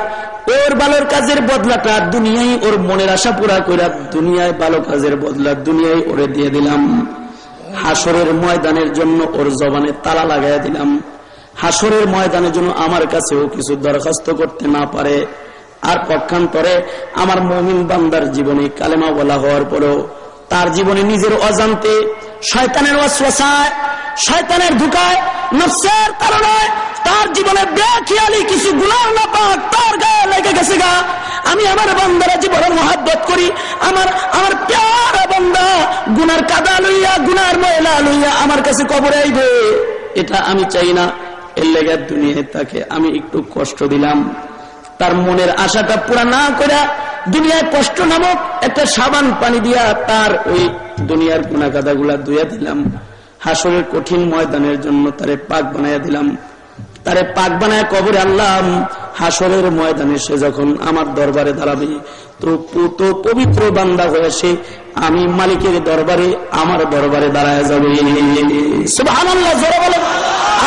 ওর ভালো কাজের বদলাটা দুনিয়ায় ওর মনের আশা পুরা কইরা দুনিয়ায় ভালো কাজের বদলা দুনিয়ায় ওরে দিয়ে দিলাম। হাসরের ময়দানের জন্য ওর জবানে তালা লাগাইয়া দিলাম। হাসরের ময়দানের জন্য আমার কাছেও কিছু দরখাস্ত করতে না পারে। আর পক্ষান্তরে আমার মুমিন বান্দার জীবনে কালেমা বলা হওয়ার পরেও তার জীবনে নিজের অজান্তে শয়তানের ওয়াসওয়াসায়, শয়তানের ধোঁকায়, নফসের তাড়নায় তার জীবনে বেখেয়ালি কিছু গুনাহ না পাক তার গায়ে লেগে গেছে গা। আমি আমার বান্দারা যে বড় মহব্বত করি, আমার প্যারা বান্দা গুনার কাদা লইয়া, গুনার ময়লা লইয়া আমার কাছে কবরে আইবে, এটা আমি চাই না। এর লেগে দুনিয়ায় তাকে আমি একটু কষ্ট দিলাম, তার মনের আশাটা পুরা না করে দুনিয়ায় কষ্ট নামক একটা সাবান পানি দিয়া তার ওই দুনিয়ার গুনাহ কাদাগুলা ধুইয়া দিলাম। হাসরের কঠিন ময়দানের জন্য তারে পাক বানাইয়া দিলাম। তারে পাক বানায় কবরে আনলাম। হাসরের ময়দানে সে যখন আমার দরবারে দাঁড়াবে, তো পবিত্র বান্দা হয়ে সে আমি মালিকের দরবারে, আমার দরবারে দাঁড়ায় যাবে। সুবহানাল্লাহ, জোরে বলেন,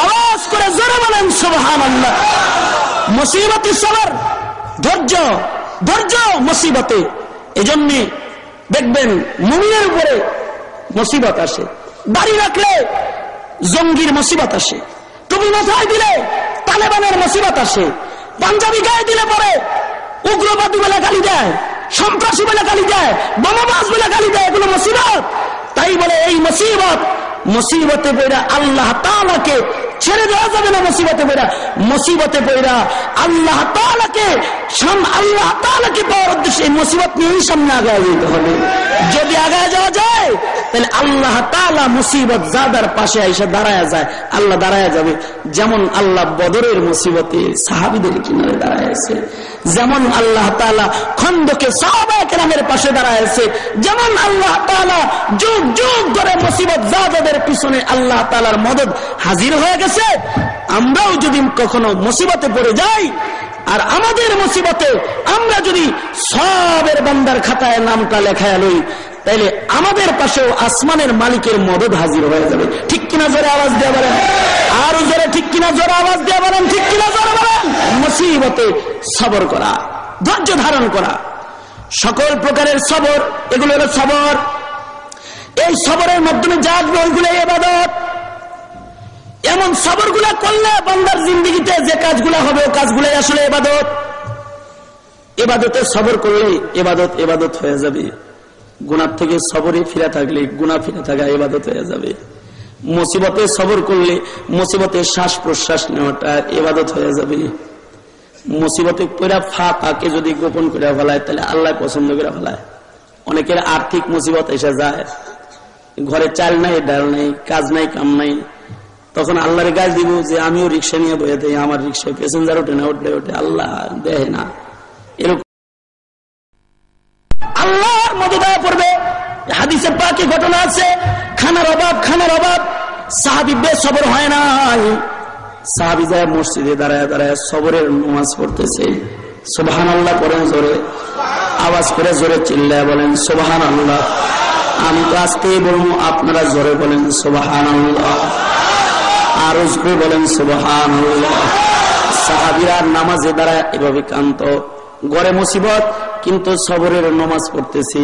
আওয়াজ করে জোরে বলেন সুবহানাল্লাহ। মুসিবতে সবর, ধৈর্য, ধৈর্য মুসিবতে। এজন্য দেখবেন মুমিনের উপরে মুসিবত আসে, দাড়ি রাখলে জঙ্গির মুসিবত আসে, টুপি মাথায় দিলে তালেবানের মুসিবত আসে, পাঞ্জাবি গায়ে দিলে পরে উগ্রবাদী বলে গালি দেয়, সন্ত্রাসী বলে গালি দেয়, বোমাবাজ বলে গালি দেয়, এগুলো মুসিবত। তাই বলে এই মুসিবত, মুসিবতে পড়া আল্লাহ তাআলাকে ছেড়ে দেওয়া যাবে না। মুসিবতে পড়া, মুসিবতে পড়া আল্লাহ তাআলাকে পাওয়ার উদ্দেশ্যে মুসিবত নিয়েই সামনে আগায় যেতে হবে। যদি আগায় যাওয়া যায় তাহলে আল্লাহ তাআলা মুসিবত যাদার পাশে এসে দাঁড়ায় যায়, আল্লাহ দাঁড়ায় যাবে। যেমন আল্লাহ বদরের মুসিবতে সাহাবীদের কিনারে দাঁড়ায়ছে, যেমন আল্লাহ তাআলা খন্দকে সাহাবায়ে কেরামের পাশে দাঁড়ায়ছে, যেমন আল্লাহ তাআলা যুগ যুগ ধরে মুসিবত যাদাদের পিছনে আল্লাহ তাআলার মদদ হাজির হয়ে গেছে। আমরাও যদি কখনো মুসিবতে পড়ে যাই আর আমাদের মুসিবতে আমরা যদি সবের বান্দার খাতায় নামটা লেখায় লই, তাইলে আমাদের পাশেও আসমানের মালিকের মদদ হাজির হয়ে যাবে। ঠিক কিনা জোরে আওয়াজ দিয়ে বলেন, আরো জোরে ঠিক কিনা জোরে আওয়াজ দিয়ে বলেন, ঠিক কিনা জোরে বলেন। মুসিবতে সবর করা, ধৈর্য ধারণ করা, সকল প্রকারের সবর, এগুলো হলো সবর। এই সবরের মাধ্যমে যা আসবে ওইগুলো ইবাদত। এমন সবরগুলা করলে বান্দার জিন্দেগিতে যে কাজগুলা হবে ও কাজগুলাই আসলে ইবাদত। ইবাদতে সবর করলে ইবাদত হয়ে যাবে। গুনাহ থেকে সবরে ফিরে থাকলে গুনাহ ফিরে থাকা ইবাদত হয়ে যাবে। মুসিবতে সবর করলে মুসিবতে শ্বাস প্রশ্বাস নেওয়াটা ইবাদত হয়ে যাবে। মুসিবতে পড়া ফাঁকে যদি গোপন করে ফেলায় তাহলে আল্লাহ পছন্দ করে ফেলায়। অনেকের আর্থিক মুসিবত এসে যায়, ঘরে চাল নাই, ডাল নাই, কাজ নাই, কাম নাই, তখন আল্লাহর গাছ দিব যে আমিও রিক্সা নিয়ে বয়ে দেই, আমার রিক্সায় প্যাসেঞ্জার ওঠে না, ওঠে আল্লাহ দেয় না। এরকম আল্লাহর মদদ পড়বে। হাদিসে পাকে ঘটনা আছে, খানার অভাব সাহাবী বেসবর হয় নাই। সাহাবী যায় মসজিদে দাঁড়ায় দাঁড়ায় সবরের নামাজ পড়তেছে। সুবহানাল্লাহ করেন জোরে, আওয়াজ করে জোরে চিল্লায় বলেন সুবহানাল্লাহ। আমি তো আজকেই বলবো, আপনারা জোরে বলেন সুবহানাল্লাহ, আরো জোরে বলেন সুবহানাল্লাহ। সাহাবীরা নামাজে দাঁড়ায় এভাবে কান্ত, ঘরে মুসিবত কিন্তু সবরের নামাজ পড়তেছি।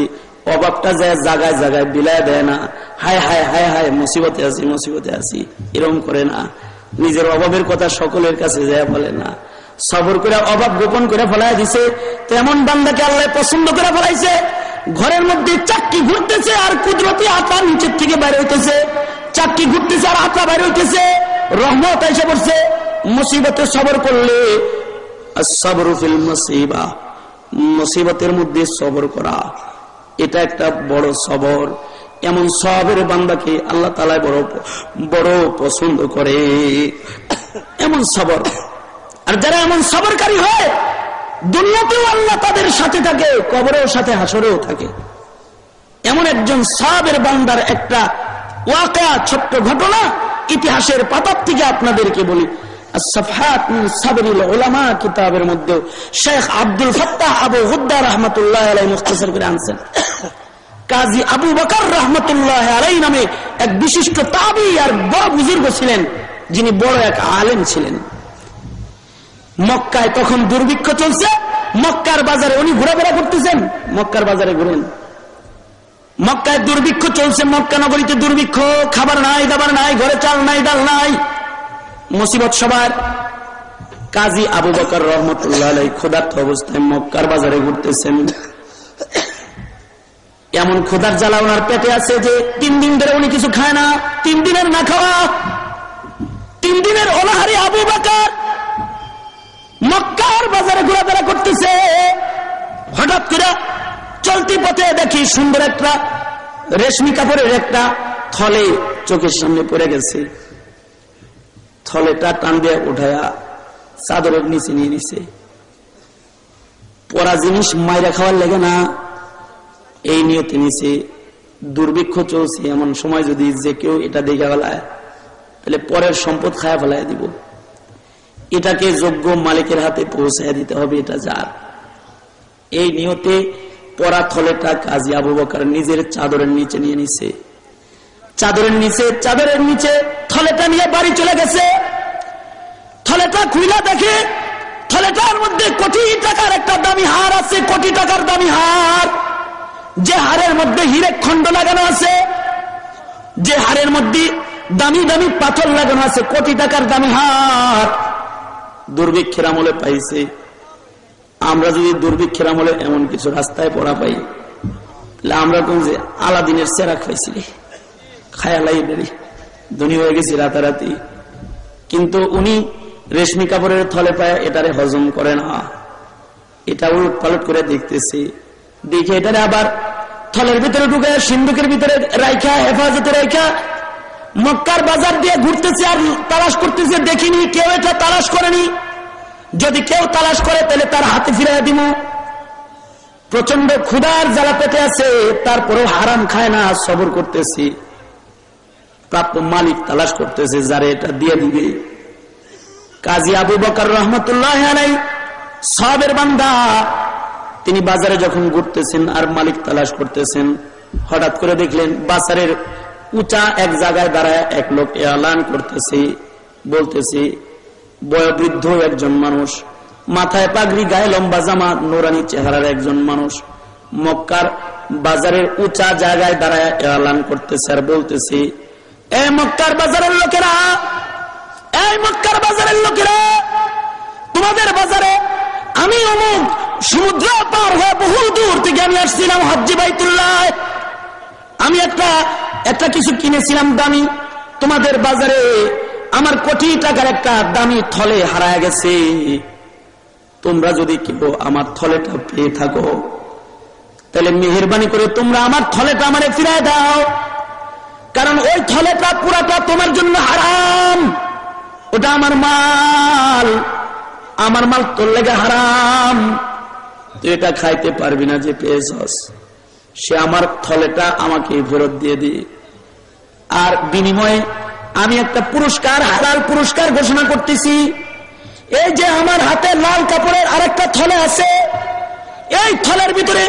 অভাবটা যায় জায়গায় জায়গায় বিলায় দেয় না, হায় হায় হায় হায় মুসিবতে আছি, এরকম করে না। নিজের অভাবের কথা সকলের কাছে যায় বলে না, সবর করে অভাব গোপন করে ফেলায় দিছে। তেমন বান্দাকে আল্লাহ পছন্দ করে ফেলাইছে। ঘরের মধ্যে চাক্কি ঘুরতেছে আর কুদরতি আত্মা নিচের থেকে বাইরে হইতেছে, চাক্কি ঘুরতেছে আর আত্মা বাইরে হইতেছে, রহমত এসে পড়ছে। মুসিবতে সবর করলে আসসাবরু ফিল মুসিবা, মুসিবতের মধ্যে সবর করা, এটা একটা বড় সবর। এমন সবের বান্দাকে আল্লাহ তাআলা বড় পছন্দ করে, এমন সবর। আর যারা এমন সবরকারী হয় দুনিয়াতেও আল্লাহ তাদের সাথে থাকে, কবরেও সাথে, হাসরেও থাকে। এমন একজন সবের বান্দার একটা ওয়াকিয়া, ছোট্ট ঘটনা ইতিহাসের পাতার থেকে আপনাদেরকে বলি। as-safhat min sabril ulama কিতাবের মধ্যে শেখ আব্দুল ফাত্তাহ আবু হুদ্দা রাহমাতুল্লাহ আলাইহি মুখতাসার করে আনছেন। কাজী আবু বকর রাহমাতুল্লাহ আলাইহি নামে এক বিশিষ্ট তাবী আর বড় বুজুর্গ ছিলেন, যিনি বড় এক আলেম ছিলেন। মক্কায় তখন দুর্ভিক্ষ চলছে, মক্কার বাজারে উনি ঘোরাফেরা করতেছেন, মক্কার বাজারে ঘুরেন। মক্কায় দুর্ভিক্ষ চলছে, মক্কা নগরীতে দুর্ভিক্ষ, খাবার নাই, দাবার নাই, ঘরে চাল নাই, ডাল নাই, মুসিবত সবার। কাজী আবু বকর রহমতুল্লাহ আলাইহি ক্ষুধার্ত অবস্থায় মক্কার বাজারে ঘুরতেছেন। এমন ক্ষুধার জ্বালা ওনার পেটে আছে যে 3 দিন ধরে উনি কিছু খায় না। 3 দিনের না খাওয়া, 3 দিনের অনাহারে আবু বকর মক্কার বাজারে ঘোরাফেরা করতেছে। হঠাৎ করে চলতি পথে দেখি সুন্দর একটা রেশমি কাপড়ের একটা থলে চোখের সামনে পড়ে গেছে। থলেটা টান দিয়ে উঠায়া চাদরের নিচে নিয়ে নিছে। পরা জিনিস মাইরা খাওয়ার লাগে না, এই নিয়তে নিছে। দুর্ভিক্ষ চলছে, এমন সময় যদি যে কেউ এটা দেখে ফেলায় তাহলে পরের সম্পদ খায়া ফেলায় দিব। এটাকে যোগ্য মালিকের হাতে পৌঁছায় দিতে হবে, এটা যার। এই নিয়তে পরা থলেটা কাজী আবু বকর নিজের চাদরের নিচে নিয়ে নিছে। চাদরের নিচে থলেটা নিয়ে বাড়ি চলে গেছে। থলেটা খুইলা দেখে থলেটার মধ্যে কোটি টাকার একটা দামি হার আছে, কোটি টাকার দামি হার, যে হারের মধ্যে হীরের খণ্ড লাগানো আছে, যে হারের মধ্যে দামি দামি পাথর লাগানো আছে, কোটি টাকার দামি হার দুর্ভিক্ষের আমলে পাইছে। আমরা যদি দুর্ভিক্ষের আমলে এমন কিছু রাস্তায় পড়া পাই, আমরা কোন যে আলাদিনের চেরা খাইছি, খায়ালাই বেরি ধনী হয়ে গেছি রাতারাতি। কিন্তু উনি রেশমি কাপড়ের থলে পায় এটারে হজম করে না, এটা উলট পালট করে দেখতেছে, দেখে এটারে আবার থলের ভিতরে ঢুকে সিন্ধুকের ভিতরে রাইখা হেফাজতে রাইখা মক্কার বাজার দিয়ে ঘুরতেছে আর তালাশ করতেছে, দেখিনি কেউ এটা তালাশ করেনি। যদি কেউ তালাশ করে তাহলে তার হাতে ফিরাইয়া দিব। প্রচন্ড ক্ষুধার জ্বালা পেটে আছে, তারপরেও হারাম খায় না, সবর করতেছি। প্রাপ্য মালিক তালাশ করতেছে যারে এটা দিয়ে দিবে। কাজী আবু বকর রহমতুল্লাহ আলাইহি সাহাবের বান্দা, তিনি বাজারে যখন ঘুরতেছেন আর মালিক তালাশ করতেছেন, হঠাৎ করে দেখলেন বাজারের উঁচা এক জায়গায় দাঁড়ায় এক লোক এলান করতেছে, বলতেছে, বয়োবৃদ্ধ একজন মানুষ, মাথায় পাগড়ি, গায়ে লম্বা জামা, নোরানি চেহারার একজন মানুষ মক্কার বাজারের উঁচা জায়গায় দাঁড়ায় এলান করতেছে আর বলতেছে, এই মক্কার বাজারের লোকেরা, এই মক্কার বাজারের লোকেরা, তোমাদের বাজারে আমি অমুক সমুদ্র পার হয়ে বহু দূর থেকে আমি আসছিলাম হজ্জে বাইতুল্লাহ, আমি একটা কিছু কিনেছিলাম দামি, তোমাদের বাজারে আমার কোটি টাকার একটা দামি থলে হারায় গেছে। তোমরা যদি কেউ আমার থলেটা পেয়ে থাকো তাহলে মেহেরবানি করে তোমরা আমার থলেটা আমারে ফিরায় দাও, কারণ ওই থলেটা পুরাটা তোমার জন্য হারাম, ওটা আমার মাল, আমার মাল তোর লেগে হারাম, তুই এটা খাইতে পারবি না যে পেয়েছস, সে আমার থলেটা আমাকে ফেরত দিয়ে দি। আর বিনিময়ে আমি একটা পুরস্কার, হালাল পুরস্কার ঘোষণা করতেছি। এই যে আমার হাতে লাল কাপড়ের আরেকটা থলে আছে, এই থলের ভিতরে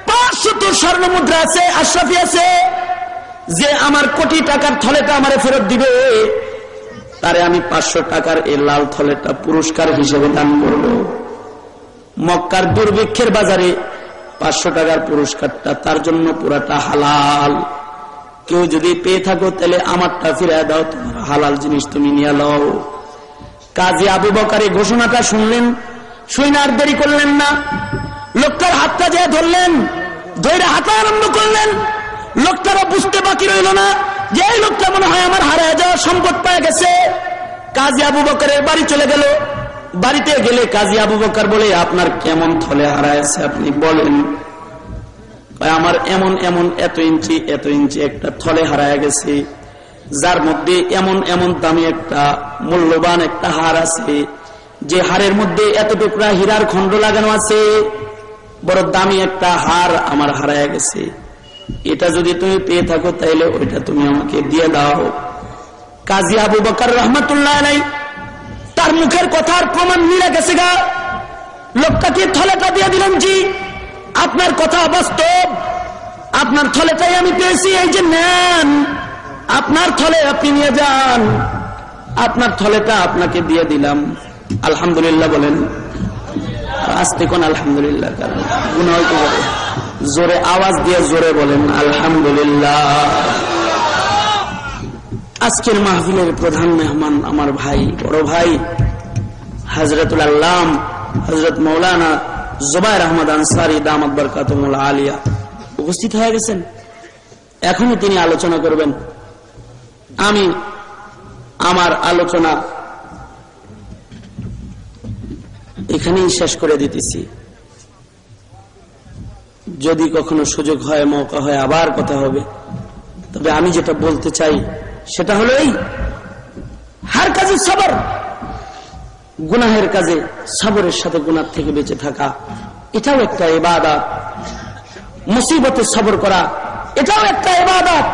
500 স্বর্ণ মুদ্রা আছে, আশরাফি আছে, যে আমার কোটি টাকার থলেটা আমারে ফেরত দিবে, তারে আমি 500 টাকার এই লাল থলেটা পুরস্কার হিসেবে দান করব। মক্কার দুর্ভিক্ষের বাজারে 500 টাকার পুরস্কারটা তার জন্য পুরাটা হালাল। কেউ যদি পেয়ে থাকো তাহলে আমারটা ফিরায় দাও, তোমার হালাল জিনিস তুমি নিয়ে নাও। কাজী আবু বকর এই ঘোষণাটা শুনলেন, শুনে আর দেরি করলেন না, লোকটার হাতটা যে ধরলেন, ধরে হাঁটা আরম্ভ করলেন। লোকটারা বুঝতে বাকি রইল না যে এই লোকটা মনে হয় আমার হারায় যাওয়া সম্পদ পেয়ে গেছে। কাজী আবু বকরের বাড়ি চলে গেল। বাড়িতে গেলে কাজী আবু বকর বলে, আপনার কেমন থলে হারাইছে আপনি বলেন। আমার এমন এমন এত ইঞ্চি একটা থলে হারায় গেছে, যার মধ্যে এমন এমন দামি একটা মূল্যবান একটা হার আছে, যে হারের মধ্যে এত টুকরা হীরার খণ্ড লাগানো আছে, বড় দামি একটা হার আমার হারায় গেছে। এটা যদি তুমি পেয়ে থাকো তাইলে ওইটা তুমি আমাকে দিয়ে দাও। কাজী আবু বকর রহমতুল্লাহ আলাইহি তার মুখের কথার প্রমাণ মিলে গেছে গা। লোকটাকে থলেটা দিয়ে দিলেন, জি আপনার কথা বাস্তব, আপনার থলেটাই আমি পেয়েছি, এই যে নেন, আপনার থলে আপনি নিয়ে যান, আপনার থলেটা আপনাকে দিয়ে দিলাম। আলহামদুলিল্লাহ বলেন, আস্তে কোন আলহামদুলিল্লাহ, কারণ গুনাহ হইতে পারে, জোরে আওয়াজ দিয়ে জোরে বলেন আলহামদুলিল্লাহ। আজকের মাহফিলের প্রধান মেহমান আমার ভাই, বড় ভাই হযরতুল আল্লাম হযরত মাওলানা জুবায়ের আহমদ আনসারী দামাত বরকাতুহুল আলিয়া উপস্থিত হয়ে গেছেন। এখনই তিনি আলোচনা করবেন। আমি আমার আলোচনা এখানেই শেষ করে দিতেছি। যদি কখনো সুযোগ হয়, মৌকা হয়, আবার কথা হবে। তবে আমি যেটা বলতে চাই সেটা হলো এই, হার কাজে সবর, গুনাহের কাজে সবরের সাথে গুনাহ থেকে বেঁচে থাকা, এটাও একটা ইবাদত। মুসিবতে সবর করা, এটাও একটা ইবাদত।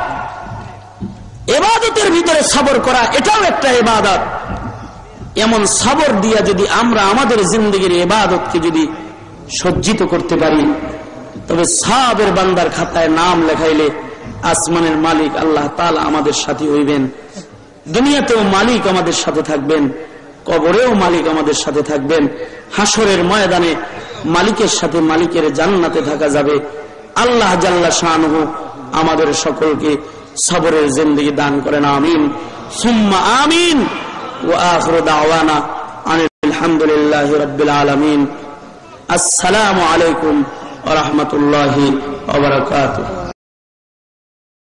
ইবাদতের ভিতরে সবর করা, এটাও একটা ইবাদত। এমন সবর দিয়া যদি আমরা আমাদের জিন্দেগির ইবাদতকে যদি সজ্জিত করতে পারি, তবে সাবের বান্দার খাতায় নাম লেখাইলে আসমানের মালিক আল্লাহ তাআলা আমাদের সাথে হইবেন, দুনিয়াতেও মালিক আমাদের সাথে থাকবেন, কবরেও মালিক আমাদের সাথে থাকবেন, হাসরের ময়দানে মালিকের সাথে মালিকের জান্নাতে থাকা যাবে। আল্লাহ জাল্লা শানহু আমাদের সকলকে সবরের জিন্দেগি দান করেন, আমিন সুম্মা আমিন। ওয়া আখিরু দাওয়ানা আলহামদুলিল্লাহি রাব্বিল আলামিন। আসসালামু আলাইকুম ওয়া রাহমাতুল্লাহি ওয়া বারাকাতুহু।